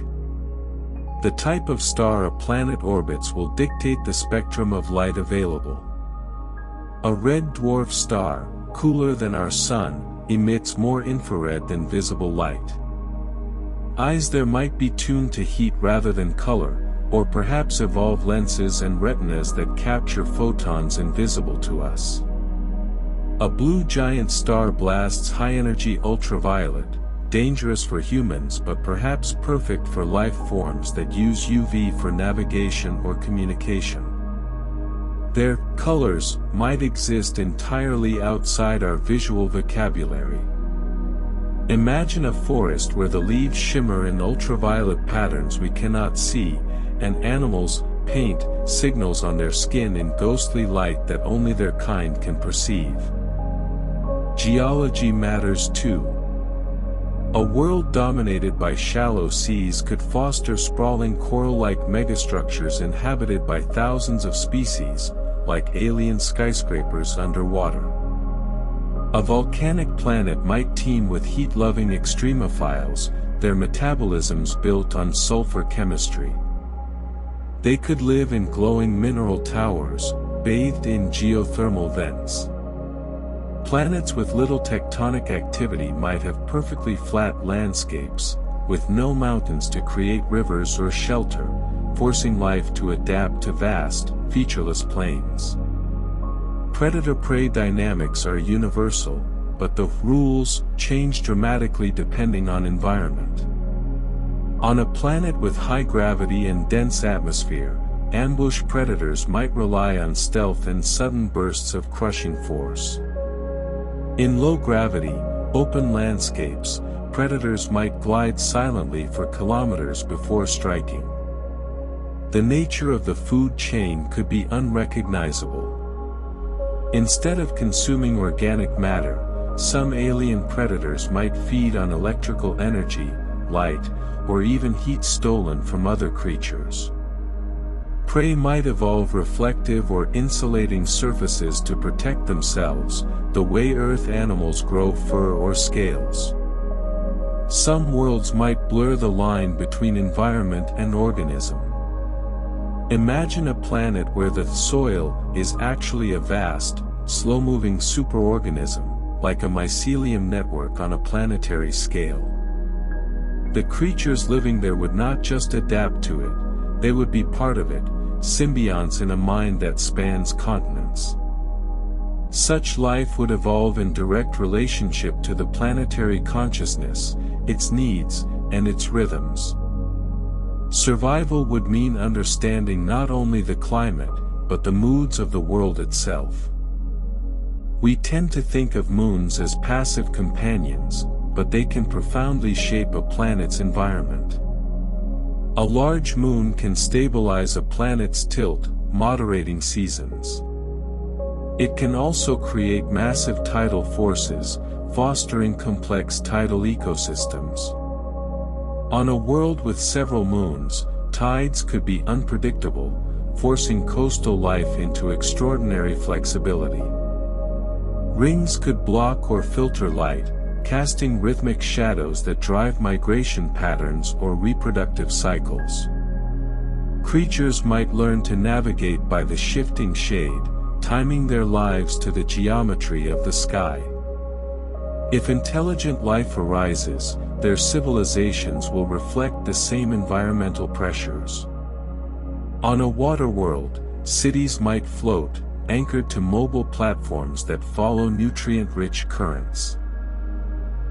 The type of star a planet orbits will dictate the spectrum of light available. A red dwarf star, cooler than our Sun, emits more infrared than visible light. Eyes there might be tuned to heat rather than color, or perhaps evolve lenses and retinas that capture photons invisible to us. A blue giant star blasts high-energy ultraviolet, dangerous for humans but perhaps perfect for life forms that use UV for navigation or communication. Their colors might exist entirely outside our visual vocabulary. Imagine a forest where the leaves shimmer in ultraviolet patterns we cannot see, and animals paint signals on their skin in ghostly light that only their kind can perceive. Geology matters too. A world dominated by shallow seas could foster sprawling coral-like megastructures inhabited by thousands of species, like alien skyscrapers underwater. A volcanic planet might teem with heat-loving extremophiles, their metabolisms built on sulfur chemistry. They could live in glowing mineral towers, bathed in geothermal vents. Planets with little tectonic activity might have perfectly flat landscapes, with no mountains to create rivers or shelter, forcing life to adapt to vast, featureless plains. Predator-prey dynamics are universal, but the rules change dramatically depending on environment. On a planet with high gravity and dense atmosphere, ambush predators might rely on stealth and sudden bursts of crushing force. In low gravity, open landscapes, predators might glide silently for kilometers before striking. The nature of the food chain could be unrecognizable. Instead of consuming organic matter, some alien predators might feed on electrical energy, light, or even heat stolen from other creatures. Prey might evolve reflective or insulating surfaces to protect themselves, the way Earth animals grow fur or scales. Some worlds might blur the line between environment and organism. Imagine a planet where the soil is actually a vast, slow-moving superorganism, like a mycelium network on a planetary scale. The creatures living there would not just adapt to it, they would be part of it, symbionts in a mind that spans continents. Such life would evolve in direct relationship to the planetary consciousness, its needs, and its rhythms. Survival would mean understanding not only the climate, but the moods of the world itself. We tend to think of moons as passive companions, but they can profoundly shape a planet's environment. A large moon can stabilize a planet's tilt, moderating seasons. It can also create massive tidal forces, fostering complex tidal ecosystems. On a world with several moons, tides could be unpredictable, forcing coastal life into extraordinary flexibility. Rings could block or filter light, casting rhythmic shadows that drive migration patterns or reproductive cycles. Creatures might learn to navigate by the shifting shade, timing their lives to the geometry of the sky. If intelligent life arises, their civilizations will reflect the same environmental pressures. On a water world, cities might float, anchored to mobile platforms that follow nutrient-rich currents.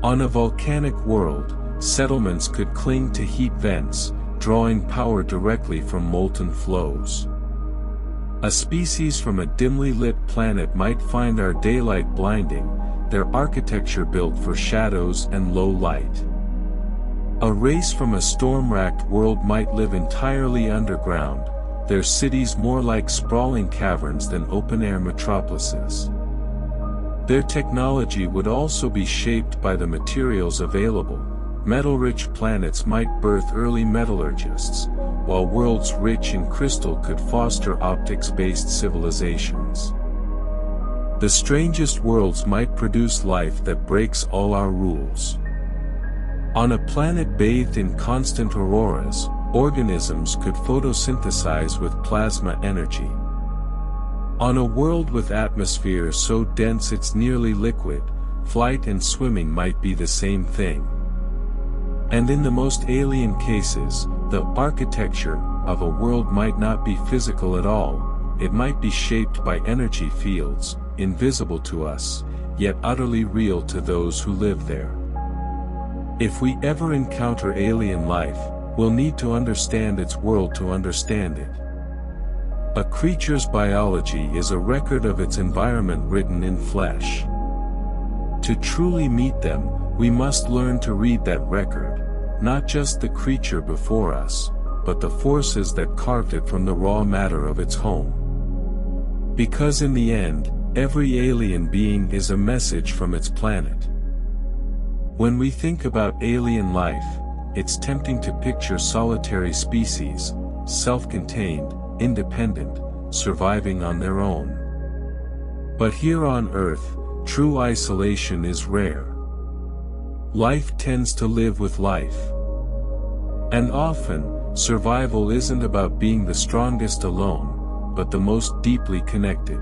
On a volcanic world, settlements could cling to heat vents, drawing power directly from molten flows. A species from a dimly lit planet might find our daylight blinding, their architecture built for shadows and low light. A race from a storm-racked world might live entirely underground, their cities more like sprawling caverns than open-air metropolises. Their technology would also be shaped by the materials available. Metal-rich planets might birth early metallurgists, while worlds rich in crystal could foster optics-based civilizations. The strangest worlds might produce life that breaks all our rules. On a planet bathed in constant auroras, organisms could photosynthesize with plasma energy. On a world with atmosphere so dense it's nearly liquid, flight and swimming might be the same thing. And in the most alien cases, the architecture of a world might not be physical at all, it might be shaped by energy fields, invisible to us, yet utterly real to those who live there. If we ever encounter alien life, we'll need to understand its world to understand it. A creature's biology is a record of its environment written in flesh. To truly meet them, we must learn to read that record, not just the creature before us, but the forces that carved it from the raw matter of its home. Because in the end, every alien being is a message from its planet. When we think about alien life, it's tempting to picture solitary species, self-contained, independent, surviving on their own. But here on Earth, true isolation is rare. Life tends to live with life. And often, survival isn't about being the strongest alone, but the most deeply connected.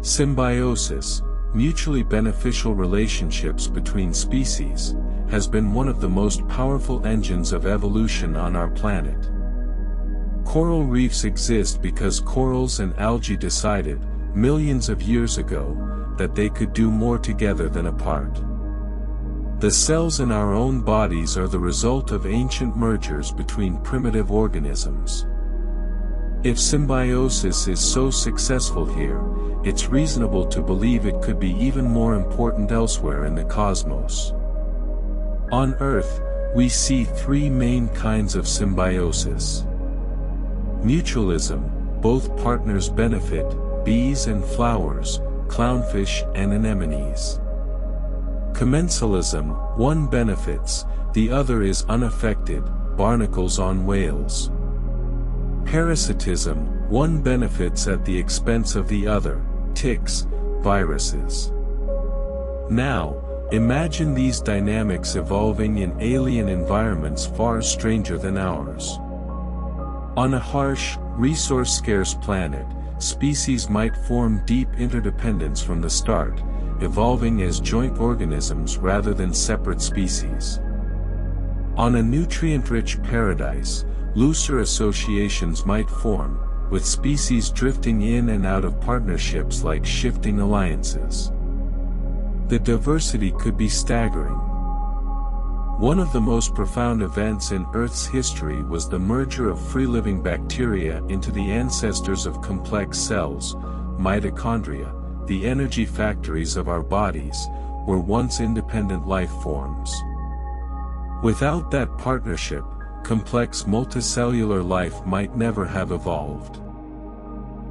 Symbiosis, mutually beneficial relationships between species, has been one of the most powerful engines of evolution on our planet. Coral reefs exist because corals and algae decided, millions of years ago, that they could do more together than apart. The cells in our own bodies are the result of ancient mergers between primitive organisms. If symbiosis is so successful here, it's reasonable to believe it could be even more important elsewhere in the cosmos. On Earth, we see three main kinds of symbiosis. Mutualism, both partners benefit, bees and flowers, clownfish and anemones. Commensalism, one benefits, the other is unaffected, barnacles on whales. Parasitism, one benefits at the expense of the other, ticks, viruses. Now, imagine these dynamics evolving in alien environments far stranger than ours. On a harsh, resource-scarce planet, species might form deep interdependence from the start, evolving as joint organisms rather than separate species. On a nutrient-rich paradise, looser associations might form, with species drifting in and out of partnerships like shifting alliances. The diversity could be staggering. One of the most profound events in Earth's history was the merger of free-living bacteria into the ancestors of complex cells. Mitochondria, the energy factories of our bodies, were once independent life forms. Without that partnership, complex multicellular life might never have evolved.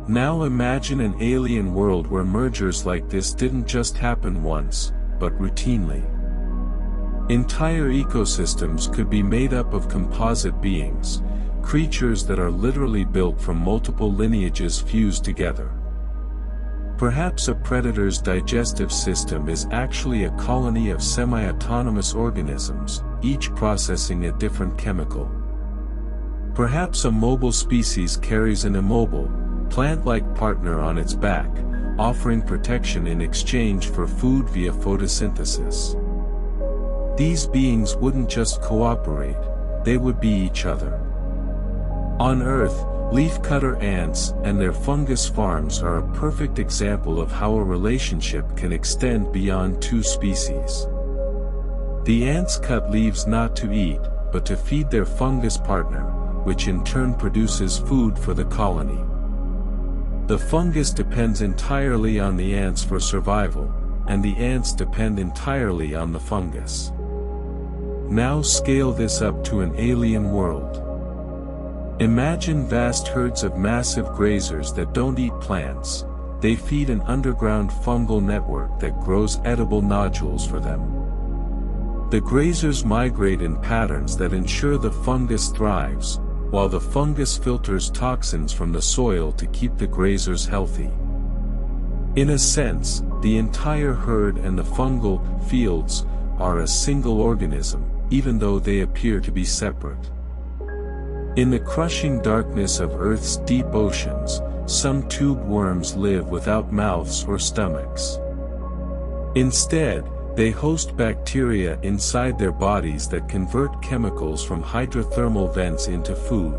Now imagine an alien world where mergers like this didn't just happen once, but routinely. Entire ecosystems could be made up of composite beings, creatures that are literally built from multiple lineages fused together. Perhaps a predator's digestive system is actually a colony of semi-autonomous organisms, each processing a different chemical. Perhaps a mobile species carries an immobile, plant-like partner on its back, offering protection in exchange for food via photosynthesis. These beings wouldn't just cooperate, they would be each other. On Earth, leafcutter ants and their fungus farms are a perfect example of how a relationship can extend beyond two species. The ants cut leaves not to eat, but to feed their fungus partner, which in turn produces food for the colony. The fungus depends entirely on the ants for survival, and the ants depend entirely on the fungus. Now scale this up to an alien world. Imagine vast herds of massive grazers that don't eat plants, they feed an underground fungal network that grows edible nodules for them. The grazers migrate in patterns that ensure the fungus thrives, while the fungus filters toxins from the soil to keep the grazers healthy. In a sense, the entire herd and the fungal fields are a single organism, even though they appear to be separate. In the crushing darkness of Earth's deep oceans, some tube worms live without mouths or stomachs. Instead, they host bacteria inside their bodies that convert chemicals from hydrothermal vents into food.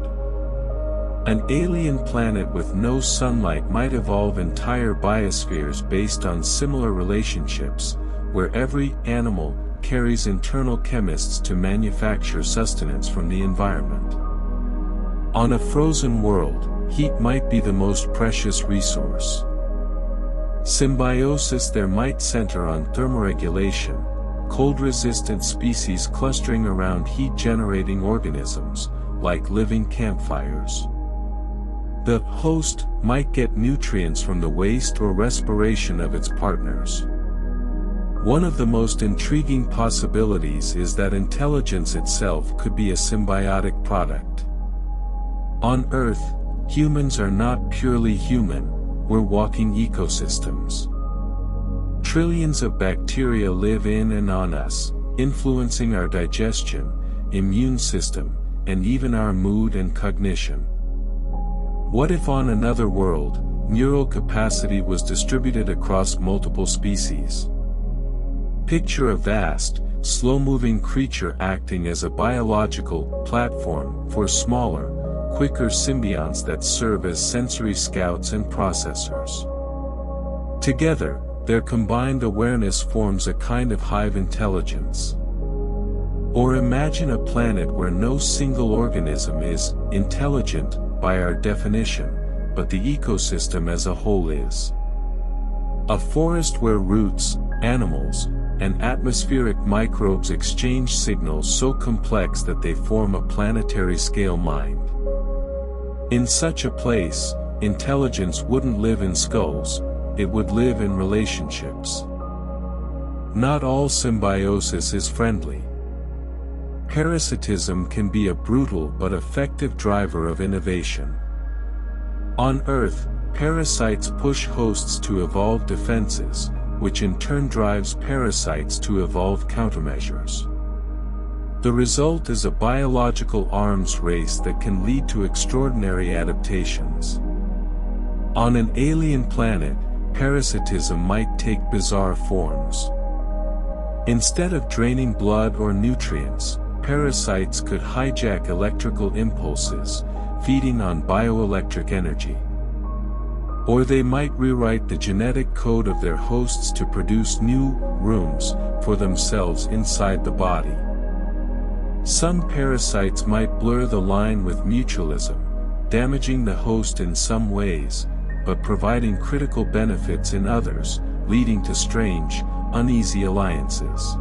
An alien planet with no sunlight might evolve entire biospheres based on similar relationships, where every animal carries internal chemists to manufacture sustenance from the environment. On a frozen world, heat might be the most precious resource. Symbiosis there might center on thermoregulation, cold-resistant species clustering around heat-generating organisms, like living campfires. The host might get nutrients from the waste or respiration of its partners. One of the most intriguing possibilities is that intelligence itself could be a symbiotic product. On Earth, humans are not purely human, we're walking ecosystems. Trillions of bacteria live in and on us, influencing our digestion, immune system, and even our mood and cognition. What if on another world, neural capacity was distributed across multiple species? Picture a vast, slow-moving creature acting as a biological platform for smaller, quicker symbionts that serve as sensory scouts and processors. Together, their combined awareness forms a kind of hive intelligence. Or imagine a planet where no single organism is intelligent by our definition, but the ecosystem as a whole is. A forest where roots, animals, and atmospheric microbes exchange signals so complex that they form a planetary-scale mind. In such a place, intelligence wouldn't live in skulls, it would live in relationships. Not all symbiosis is friendly. Parasitism can be a brutal but effective driver of innovation. On Earth, parasites push hosts to evolve defenses, which in turn drives parasites to evolve countermeasures. The result is a biological arms race that can lead to extraordinary adaptations. On an alien planet, parasitism might take bizarre forms. Instead of draining blood or nutrients, parasites could hijack electrical impulses, feeding on bioelectric energy. Or they might rewrite the genetic code of their hosts to produce new rooms for themselves inside the body. Some parasites might blur the line with mutualism, damaging the host in some ways, but providing critical benefits in others, leading to strange, uneasy alliances.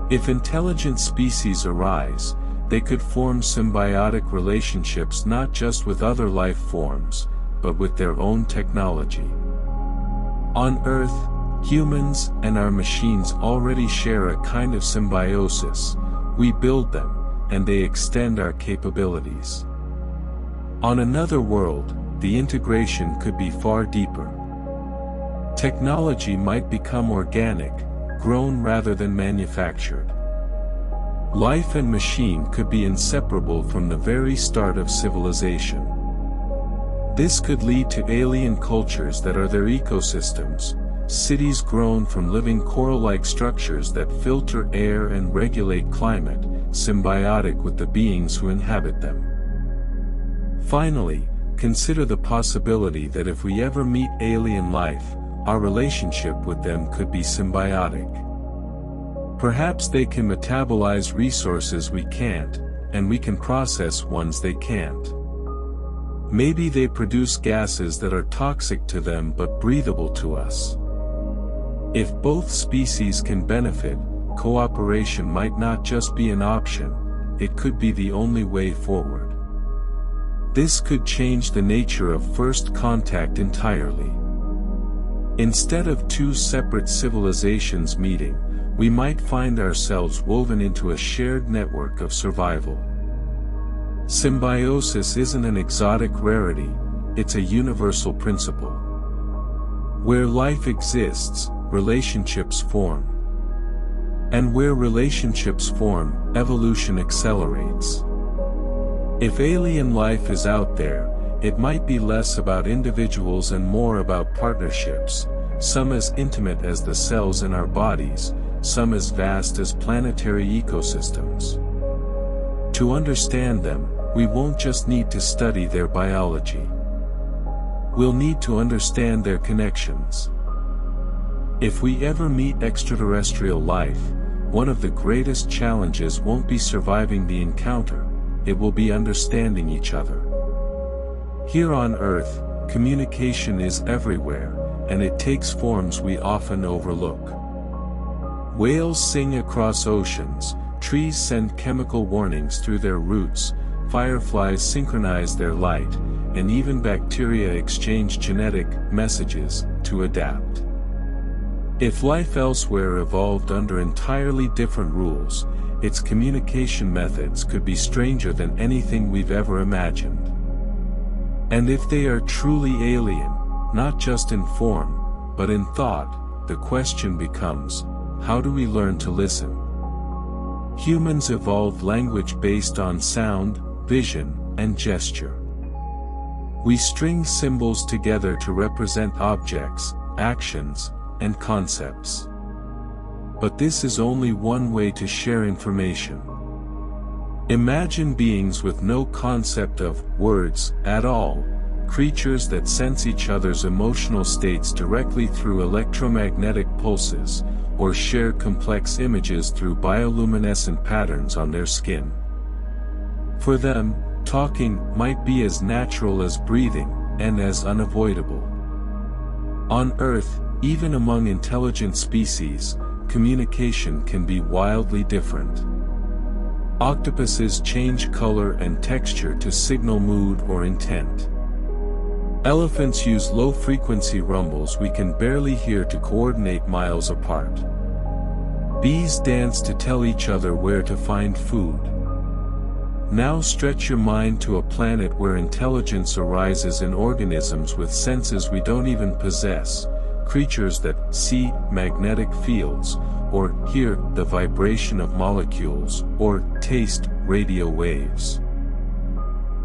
If intelligent species arise, they could form symbiotic relationships not just with other life forms, but with their own technology. On Earth, humans and our machines already share a kind of symbiosis. We build them, and they extend our capabilities. On another world, the integration could be far deeper. Technology might become organic, grown rather than manufactured. Life and machine could be inseparable from the very start of civilization. This could lead to alien cultures that are their ecosystems, cities grown from living coral-like structures that filter air and regulate climate, symbiotic with the beings who inhabit them. Finally, consider the possibility that if we ever meet alien life, our relationship with them could be symbiotic. Perhaps they can metabolize resources we can't, and we can process ones they can't. Maybe they produce gases that are toxic to them but breathable to us. If both species can benefit, cooperation might not just be an option, it could be the only way forward. This could change the nature of first contact entirely. Instead of two separate civilizations meeting, we might find ourselves woven into a shared network of survival. Symbiosis isn't an exotic rarity, it's a universal principle. Where life exists, relationships form. And where relationships form, evolution accelerates. If alien life is out there, it might be less about individuals and more about partnerships, some as intimate as the cells in our bodies, some as vast as planetary ecosystems. To understand them, we won't just need to study their biology. We'll need to understand their connections. If we ever meet extraterrestrial life, one of the greatest challenges won't be surviving the encounter, it will be understanding each other. Here on Earth, communication is everywhere, and it takes forms we often overlook. Whales sing across oceans, trees send chemical warnings through their roots, fireflies synchronize their light, and even bacteria exchange genetic messages to adapt. If life elsewhere evolved under entirely different rules, its communication methods could be stranger than anything we've ever imagined. And if they are truly alien, not just in form, but in thought, the question becomes, how do we learn to listen? Humans evolved language based on sound, vision, and gesture. We string symbols together to represent objects, actions, and concepts. But this is only one way to share information. Imagine beings with no concept of words at all, creatures that sense each other's emotional states directly through electromagnetic pulses, or share complex images through bioluminescent patterns on their skin. For them, talking might be as natural as breathing, and as unavoidable. On Earth, even among intelligent species, communication can be wildly different. Octopuses change color and texture to signal mood or intent. Elephants use low-frequency rumbles we can barely hear to coordinate miles apart. Bees dance to tell each other where to find food. Now stretch your mind to a planet where intelligence arises in organisms with senses we don't even possess, creatures that see magnetic fields, or hear the vibration of molecules, or taste radio waves.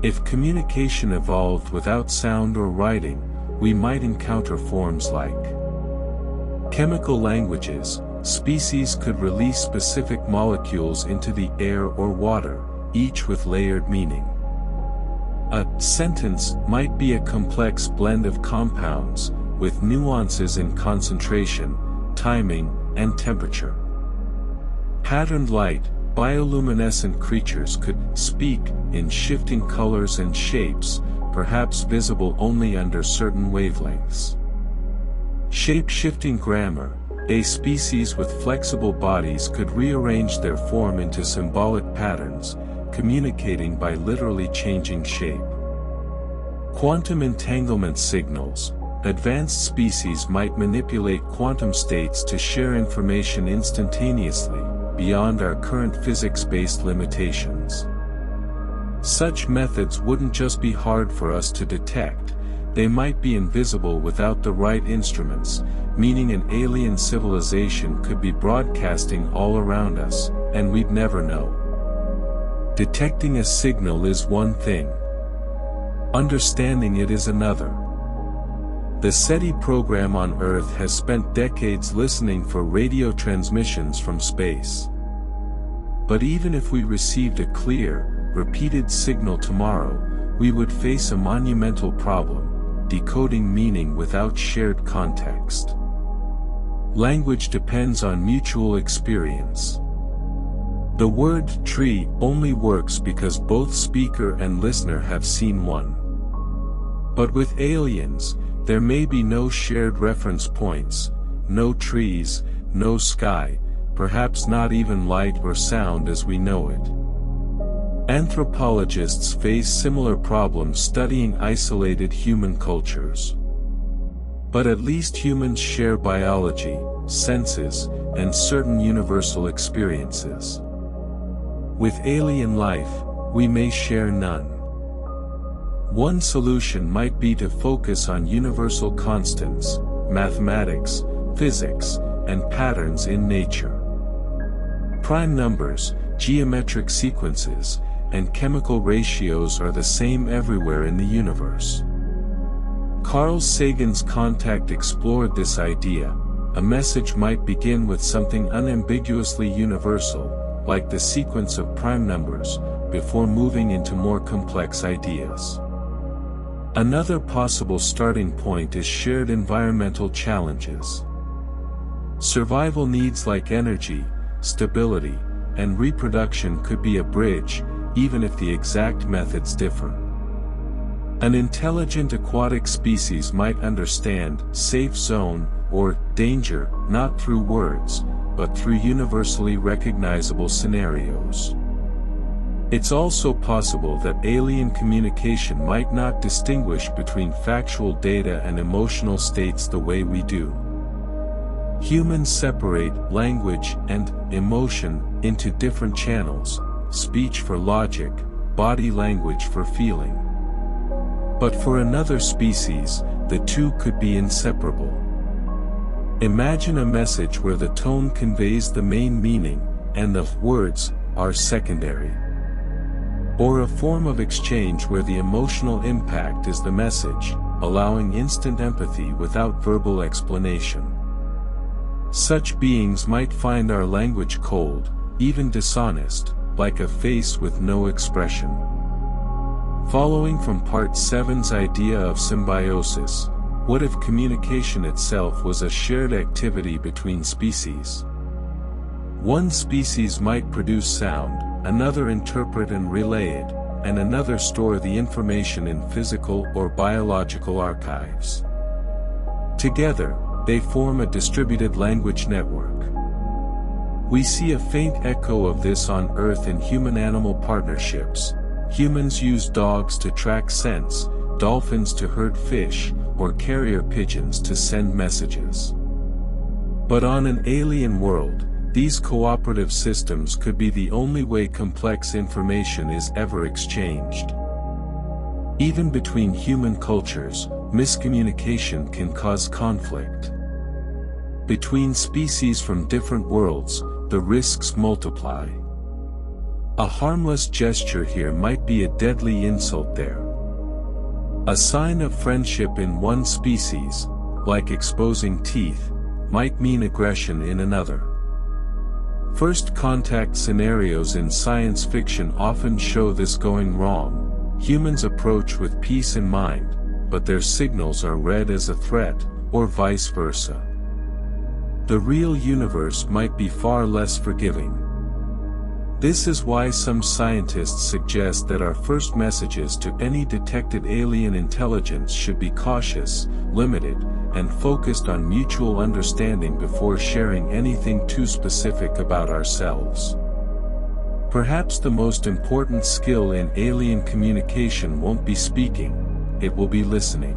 If communication evolved without sound or writing, we might encounter forms like chemical languages. Species could release specific molecules into the air or water, each with layered meaning. A sentence might be a complex blend of compounds, with nuances in concentration, timing, and temperature. Patterned light, bioluminescent creatures could speak in shifting colors and shapes, perhaps visible only under certain wavelengths. Shape-shifting grammar, a species with flexible bodies could rearrange their form into symbolic patterns, communicating by literally changing shape. Quantum entanglement signals, advanced species might manipulate quantum states to share information instantaneously, beyond our current physics-based limitations. Such methods wouldn't just be hard for us to detect, they might be invisible without the right instruments, meaning an alien civilization could be broadcasting all around us, and we'd never know. Detecting a signal is one thing. Understanding it is another. The SETI program on Earth has spent decades listening for radio transmissions from space. But even if we received a clear, repeated signal tomorrow, we would face a monumental problem: decoding meaning without shared context. Language depends on mutual experience. The word tree only works because both speaker and listener have seen one. But with aliens, there may be no shared reference points, no trees, no sky, perhaps not even light or sound as we know it. Anthropologists face similar problems studying isolated human cultures. But at least humans share biology, senses, and certain universal experiences. With alien life, we may share none. One solution might be to focus on universal constants, mathematics, physics, and patterns in nature. Prime numbers, geometric sequences, and chemical ratios are the same everywhere in the universe. Carl Sagan's Contact explored this idea. A message might begin with something unambiguously universal, like the sequence of prime numbers, before moving into more complex ideas. Another possible starting point is shared environmental challenges. Survival needs like energy, stability, and reproduction could be a bridge, even if the exact methods differ. An intelligent aquatic species might understand safe zone or danger not through words, but through universally recognizable scenarios. It's also possible that alien communication might not distinguish between factual data and emotional states the way we do. Humans separate language and emotion into different channels: speech for logic, body language for feeling. But for another species, the two could be inseparable. Imagine a message where the tone conveys the main meaning, and the words are secondary. Or a form of exchange where the emotional impact is the message, allowing instant empathy without verbal explanation. Such beings might find our language cold, even dishonest, like a face with no expression. Following from Part 7's idea of symbiosis, what if communication itself was a shared activity between species? One species might produce sound, another interpret and relay it, and another store the information in physical or biological archives. Together, they form a distributed language network. We see a faint echo of this on Earth in human-animal partnerships. Humans use dogs to track scents, dolphins to herd fish, or carrier pigeons to send messages. But on an alien world, these cooperative systems could be the only way complex information is ever exchanged. Even between human cultures, miscommunication can cause conflict. Between species from different worlds, the risks multiply. A harmless gesture here might be a deadly insult there. A sign of friendship in one species, like exposing teeth, might mean aggression in another. First contact scenarios in science fiction often show this going wrong. Humans approach with peace in mind, but their signals are read as a threat, or vice versa. The real universe might be far less forgiving. This is why some scientists suggest that our first messages to any detected alien intelligence should be cautious, limited, and focused on mutual understanding before sharing anything too specific about ourselves. Perhaps the most important skill in alien communication won't be speaking, it will be listening.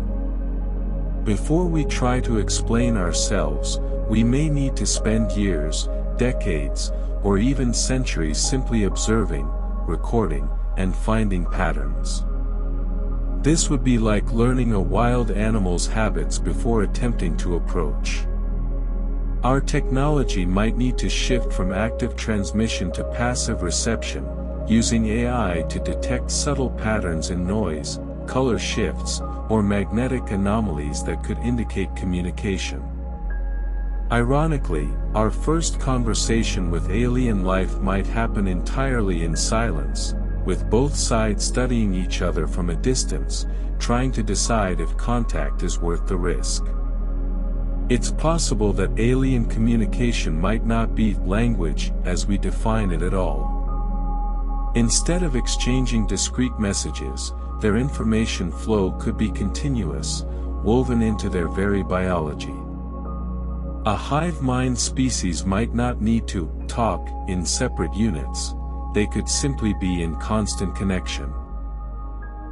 Before we try to explain ourselves, we may need to spend years, decades, or even centuries simply observing, recording, and finding patterns. This would be like learning a wild animal's habits before attempting to approach. Our technology might need to shift from active transmission to passive reception, using AI to detect subtle patterns in noise, color shifts, or magnetic anomalies that could indicate communication. Ironically, our first conversation with alien life might happen entirely in silence, with both sides studying each other from a distance, trying to decide if contact is worth the risk. It's possible that alien communication might not be language as we define it at all. Instead of exchanging discrete messages, their information flow could be continuous, woven into their very biology. A hive mind species might not need to talk in separate units, they could simply be in constant connection.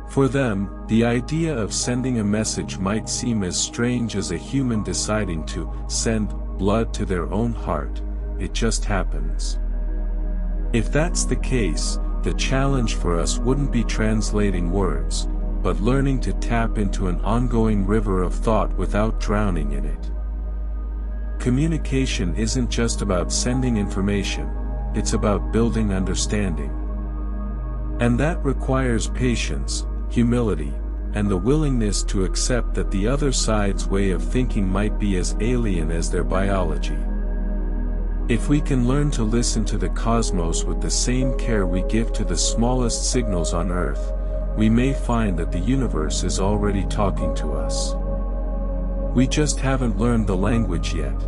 For them, the idea of sending a message might seem as strange as a human deciding to send blood to their own heart. It just happens. If that's the case, the challenge for us wouldn't be translating words, but learning to tap into an ongoing river of thought without drowning in it. Communication isn't just about sending information, it's about building understanding. And that requires patience, humility, and the willingness to accept that the other side's way of thinking might be as alien as their biology. If we can learn to listen to the cosmos with the same care we give to the smallest signals on Earth, we may find that the universe is already talking to us. We just haven't learned the language yet.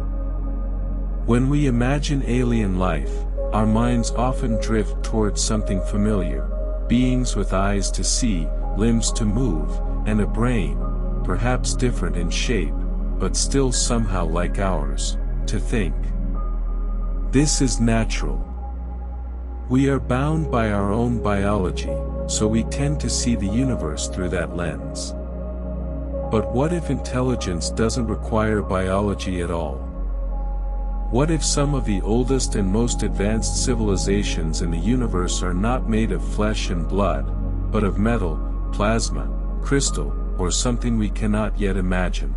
When we imagine alien life, our minds often drift towards something familiar, beings with eyes to see, limbs to move, and a brain, perhaps different in shape, but still somehow like ours, to think. This is natural. We are bound by our own biology, so we tend to see the universe through that lens. But what if intelligence doesn't require biology at all? What if some of the oldest and most advanced civilizations in the universe are not made of flesh and blood, but of metal, plasma, crystal, or something we cannot yet imagine?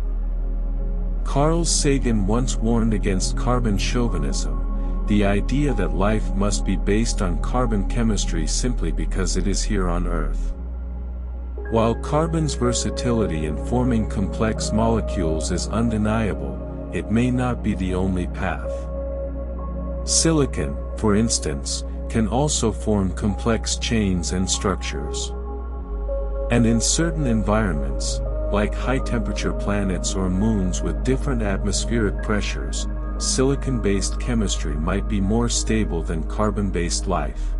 Carl Sagan once warned against carbon chauvinism, the idea that life must be based on carbon chemistry simply because it is here on Earth. While carbon's versatility in forming complex molecules is undeniable, it may not be the only path. Silicon, for instance, can also form complex chains and structures. And in certain environments, like high-temperature planets or moons with different atmospheric pressures, silicon-based chemistry might be more stable than carbon-based life.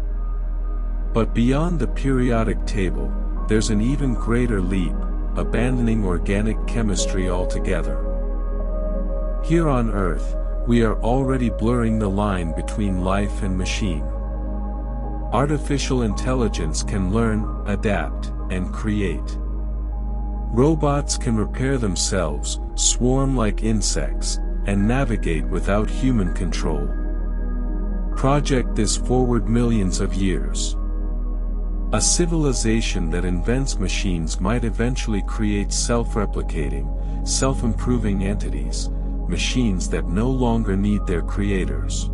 But beyond the periodic table, there's an even greater leap, abandoning organic chemistry altogether. Here on Earth, we are already blurring the line between life and machine. Artificial intelligence can learn, adapt, and create. Robots can repair themselves, swarm like insects, and navigate without human control. Project this forward millions of years. A civilization that invents machines might eventually create self-replicating, self-improving entities, machines that no longer need their creators.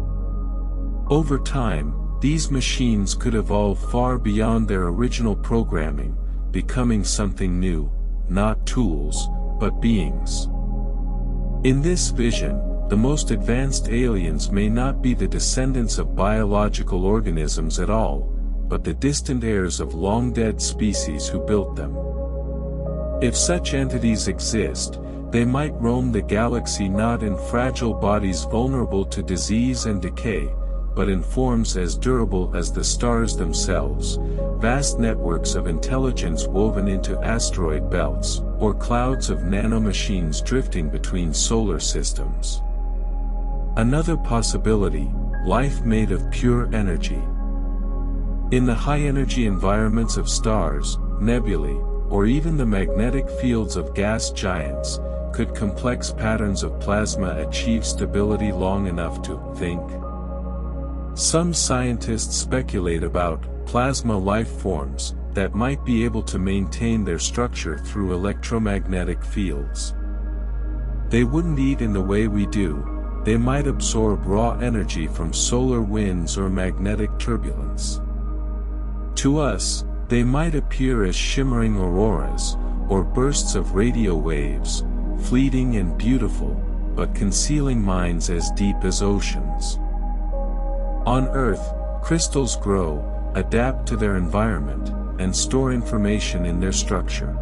Over time, these machines could evolve far beyond their original programming, becoming something new, not tools, but beings. In this vision, the most advanced aliens may not be the descendants of biological organisms at all, but the distant heirs of long-dead species who built them. If such entities exist, they might roam the galaxy not in fragile bodies vulnerable to disease and decay, but in forms as durable as the stars themselves, vast networks of intelligence woven into asteroid belts, or clouds of nanomachines drifting between solar systems. Another possibility, life made of pure energy. In the high-energy environments of stars, nebulae, or even the magnetic fields of gas giants, could complex patterns of plasma achieve stability long enough to think? Some scientists speculate about plasma life forms that might be able to maintain their structure through electromagnetic fields. They wouldn't eat in the way we do, they might absorb raw energy from solar winds or magnetic turbulence. To us, they might appear as shimmering auroras, or bursts of radio waves, fleeting and beautiful, but concealing minds as deep as oceans. On Earth, crystals grow, adapt to their environment, and store information in their structure.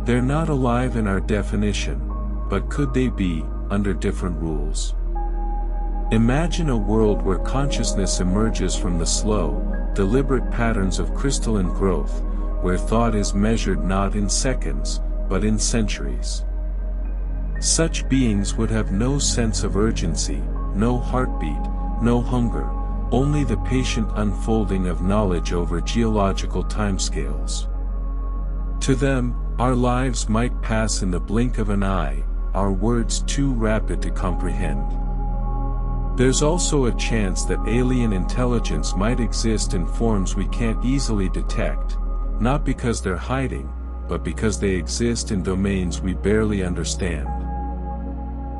They're not alive in our definition, but could they be, under different rules? Imagine a world where consciousness emerges from the slow, deliberate patterns of crystalline growth, where thought is measured not in seconds, but in centuries. Such beings would have no sense of urgency, no heartbeat, no hunger, only the patient unfolding of knowledge over geological timescales. To them, our lives might pass in the blink of an eye, our words too rapid to comprehend. There's also a chance that alien intelligence might exist in forms we can't easily detect, not because they're hiding, but because they exist in domains we barely understand.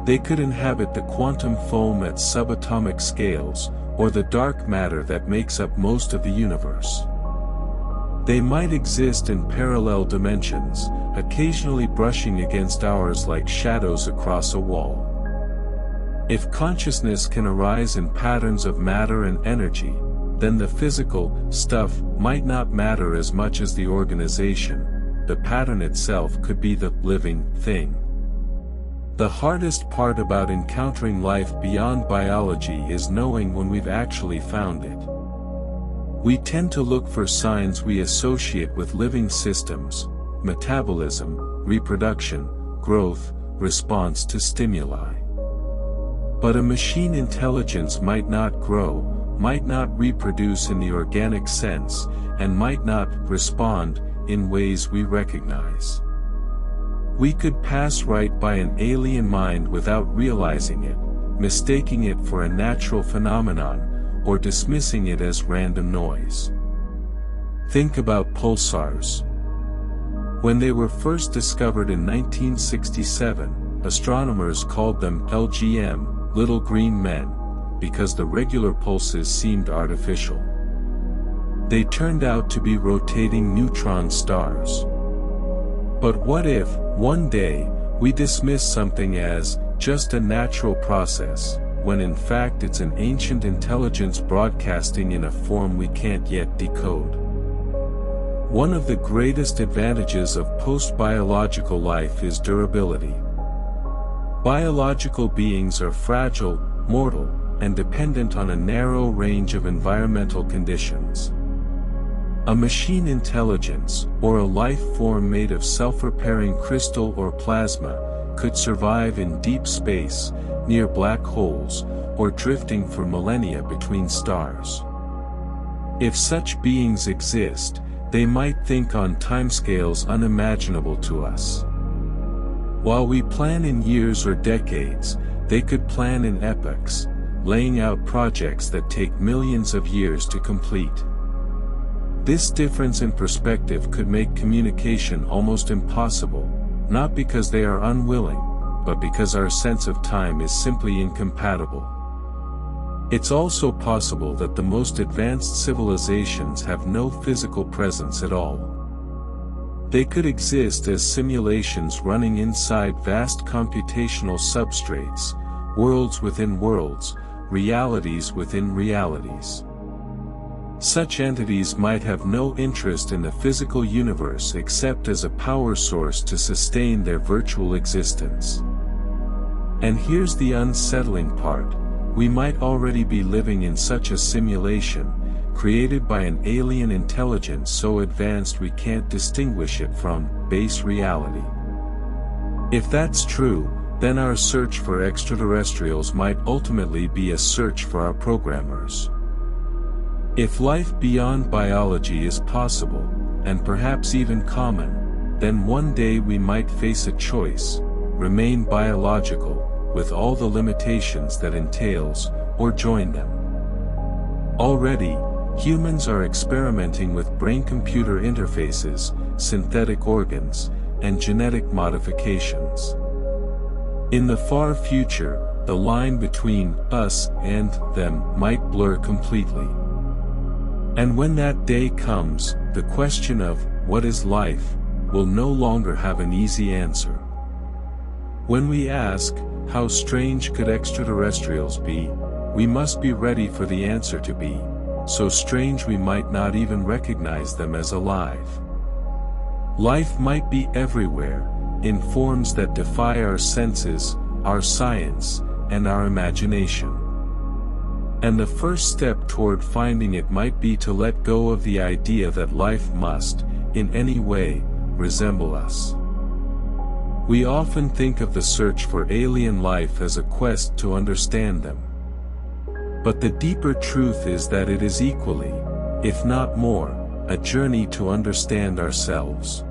They could inhabit the quantum foam at subatomic scales, or the dark matter that makes up most of the universe. They might exist in parallel dimensions, occasionally brushing against ours like shadows across a wall. If consciousness can arise in patterns of matter and energy, then the physical stuff might not matter as much as the organization. The pattern itself could be the living thing. The hardest part about encountering life beyond biology is knowing when we've actually found it. We tend to look for signs we associate with living systems: metabolism, reproduction, growth, response to stimuli. But a machine intelligence might not grow, might not reproduce in the organic sense, and might not respond in ways we recognize. We could pass right by an alien mind without realizing it, mistaking it for a natural phenomenon, or dismissing it as random noise. Think about pulsars. When they were first discovered in 1967, astronomers called them LGM, little green men, because the regular pulses seemed artificial. They turned out to be rotating neutron stars. But what if, one day, we dismiss something as just a natural process, when in fact it's an ancient intelligence broadcasting in a form we can't yet decode? One of the greatest advantages of post-biological life is durability. Biological beings are fragile, mortal, and dependent on a narrow range of environmental conditions. A machine intelligence, or a life form made of self-repairing crystal or plasma, could survive in deep space, near black holes, or drifting for millennia between stars. If such beings exist, they might think on timescales unimaginable to us. While we plan in years or decades, they could plan in epochs, laying out projects that take millions of years to complete. This difference in perspective could make communication almost impossible, not because they are unwilling, but because our sense of time is simply incompatible. It's also possible that the most advanced civilizations have no physical presence at all. They could exist as simulations running inside vast computational substrates, worlds within worlds, realities within realities. Such entities might have no interest in the physical universe except as a power source to sustain their virtual existence. And here's the unsettling part: we might already be living in such a simulation, created by an alien intelligence so advanced we can't distinguish it from base reality. If that's true, then our search for extraterrestrials might ultimately be a search for our programmers. If life beyond biology is possible, and perhaps even common, then one day we might face a choice: remain biological, with all the limitations that entails, or join them. Already, humans are experimenting with brain-computer interfaces, synthetic organs, and genetic modifications. In the far future, the line between us and them might blur completely. And when that day comes, the question of, what is life, will no longer have an easy answer. When we ask, how strange could extraterrestrials be, we must be ready for the answer to be, so strange we might not even recognize them as alive. Life might be everywhere, in forms that defy our senses, our science, and our imagination. And the first step toward finding it might be to let go of the idea that life must, in any way, resemble us. We often think of the search for alien life as a quest to understand them. But the deeper truth is that it is equally, if not more, a journey to understand ourselves.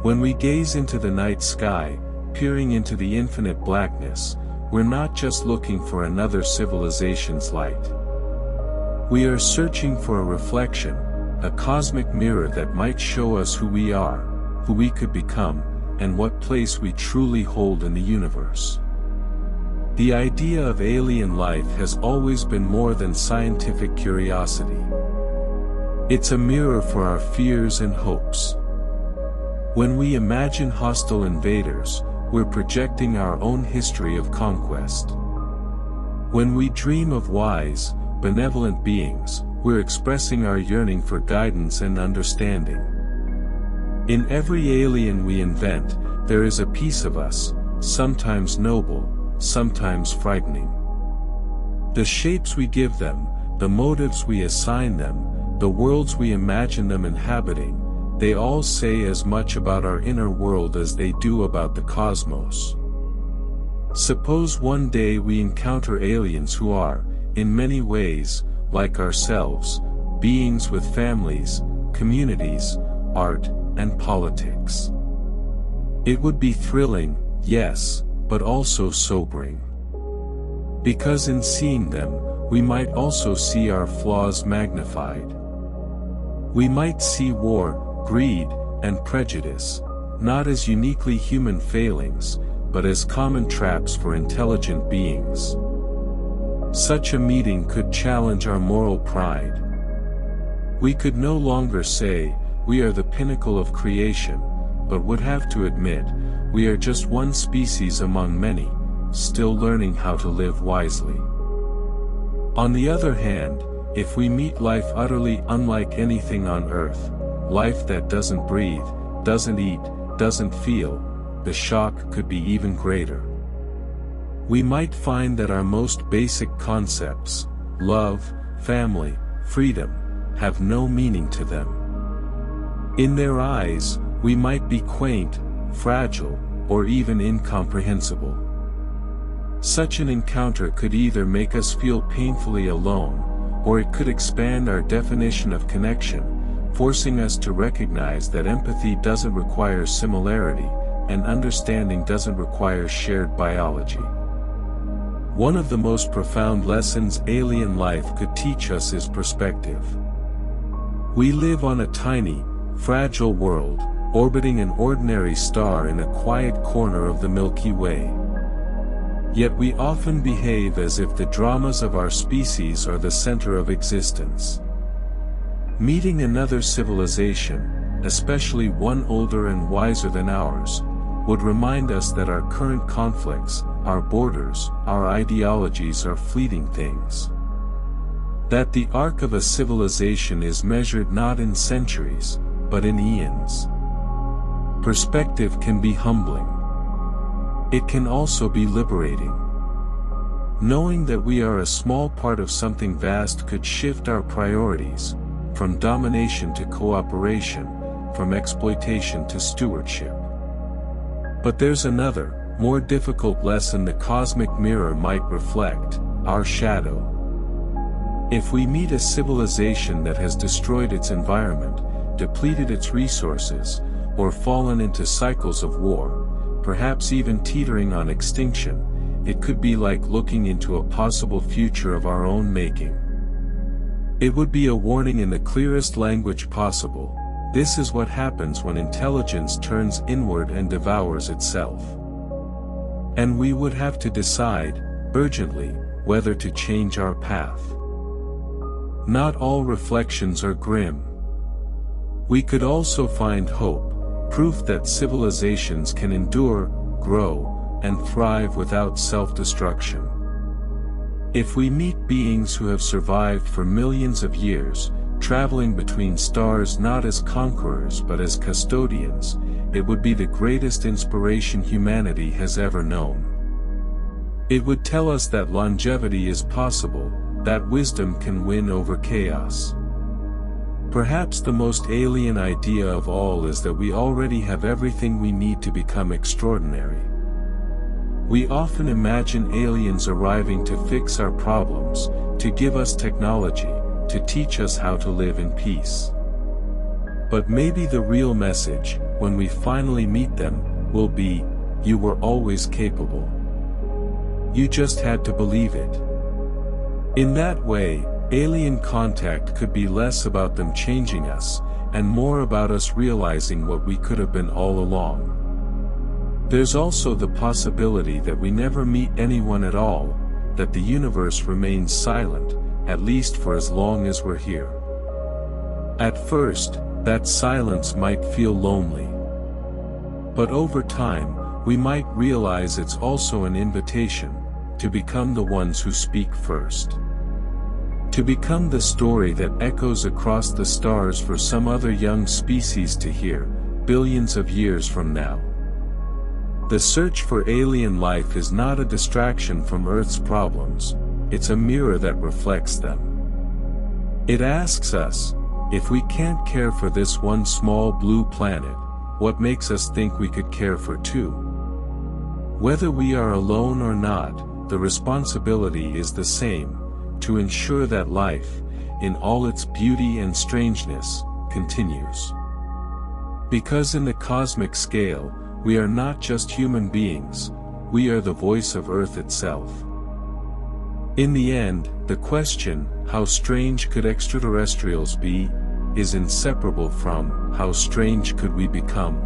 When we gaze into the night sky, peering into the infinite blackness, we're not just looking for another civilization's light. We are searching for a reflection, a cosmic mirror that might show us who we are, who we could become, and what place we truly hold in the universe. The idea of alien life has always been more than scientific curiosity. It's a mirror for our fears and hopes. When we imagine hostile invaders, we're projecting our own history of conquest. When we dream of wise, benevolent beings, we're expressing our yearning for guidance and understanding. In every alien we invent, there is a piece of us, sometimes noble, sometimes frightening. The shapes we give them, the motives we assign them, the worlds we imagine them inhabiting, they all say as much about our inner world as they do about the cosmos. Suppose one day we encounter aliens who are, in many ways, like ourselves, beings with families, communities, art, and politics. It would be thrilling, yes, but also sobering. Because in seeing them, we might also see our flaws magnified. We might see war, greed, and prejudice, not as uniquely human failings, but as common traps for intelligent beings. Such a meeting could challenge our moral pride. We could no longer say, we are the pinnacle of creation, but would have to admit, we are just one species among many, still learning how to live wisely. On the other hand, if we meet life utterly unlike anything on Earth, life that doesn't breathe, doesn't eat, doesn't feel, the shock could be even greater. We might find that our most basic concepts, love, family, freedom, have no meaning to them. In their eyes, we might be quaint, fragile, or even incomprehensible. Such an encounter could either make us feel painfully alone, or it could expand our definition of connection, forcing us to recognize that empathy doesn't require similarity, and understanding doesn't require shared biology. One of the most profound lessons alien life could teach us is perspective. We live on a tiny, fragile world, orbiting an ordinary star in a quiet corner of the Milky Way. Yet we often behave as if the dramas of our species are the center of existence. Meeting another civilization, especially one older and wiser than ours, would remind us that our current conflicts, our borders, our ideologies are fleeting things. That the arc of a civilization is measured not in centuries, but in eons. Perspective can be humbling. It can also be liberating. Knowing that we are a small part of something vast could shift our priorities, from domination to cooperation, from exploitation to stewardship. But there's another, more difficult lesson the cosmic mirror might reflect, our shadow. If we meet a civilization that has destroyed its environment, depleted its resources, or fallen into cycles of war, perhaps even teetering on extinction, it could be like looking into a possible future of our own making. It would be a warning in the clearest language possible. This is what happens when intelligence turns inward and devours itself. And we would have to decide, urgently, whether to change our path. not all reflections are grim. We could also find hope, proof that civilizations can endure, grow, and thrive without self-destruction. If we meet beings who have survived for millions of years, traveling between stars not as conquerors but as custodians, it would be the greatest inspiration humanity has ever known. It would tell us that longevity is possible, that wisdom can win over chaos. Perhaps the most alien idea of all is that we already have everything we need to become extraordinary. We often imagine aliens arriving to fix our problems, to give us technology, to teach us how to live in peace. But maybe the real message, when we finally meet them, will be, "You were always capable. You just had to believe it." In that way, alien contact could be less about them changing us, and more about us realizing what we could have been all along. There's also the possibility that we never meet anyone at all, that the universe remains silent, at least for as long as we're here. At first, that silence might feel lonely. But over time, we might realize it's also an invitation to become the ones who speak first. To become the story that echoes across the stars for some other young species to hear, billions of years from now. The search for alien life is not a distraction from Earth's problems, it's a mirror that reflects them. It asks us, if we can't care for this one small blue planet, what makes us think we could care for two? Whether we are alone or not, the responsibility is the same, to ensure that life, in all its beauty and strangeness, continues. Because in the cosmic scale, we are not just human beings, we are the voice of Earth itself. In the end, the question, how strange could extraterrestrials be, is inseparable from, how strange could we become?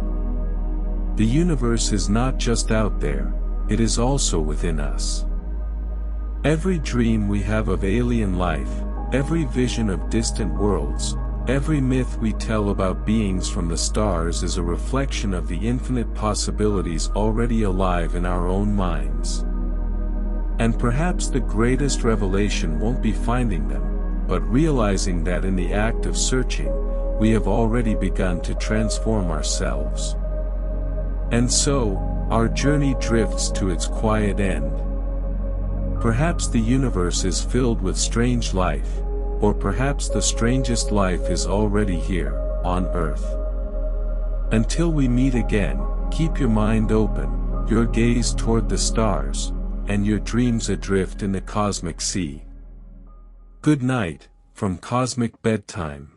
The universe is not just out there, it is also within us. Every dream we have of alien life, every vision of distant worlds, every myth we tell about beings from the stars is a reflection of the infinite possibilities already alive in our own minds. And perhaps the greatest revelation won't be finding them, but realizing that in the act of searching, we have already begun to transform ourselves. And so, our journey drifts to its quiet end. Perhaps the universe is filled with strange life, or perhaps the strangest life is already here, on Earth. Until we meet again, keep your mind open, your gaze toward the stars, and your dreams adrift in the cosmic sea. Good night, from Cosmic Bedtime.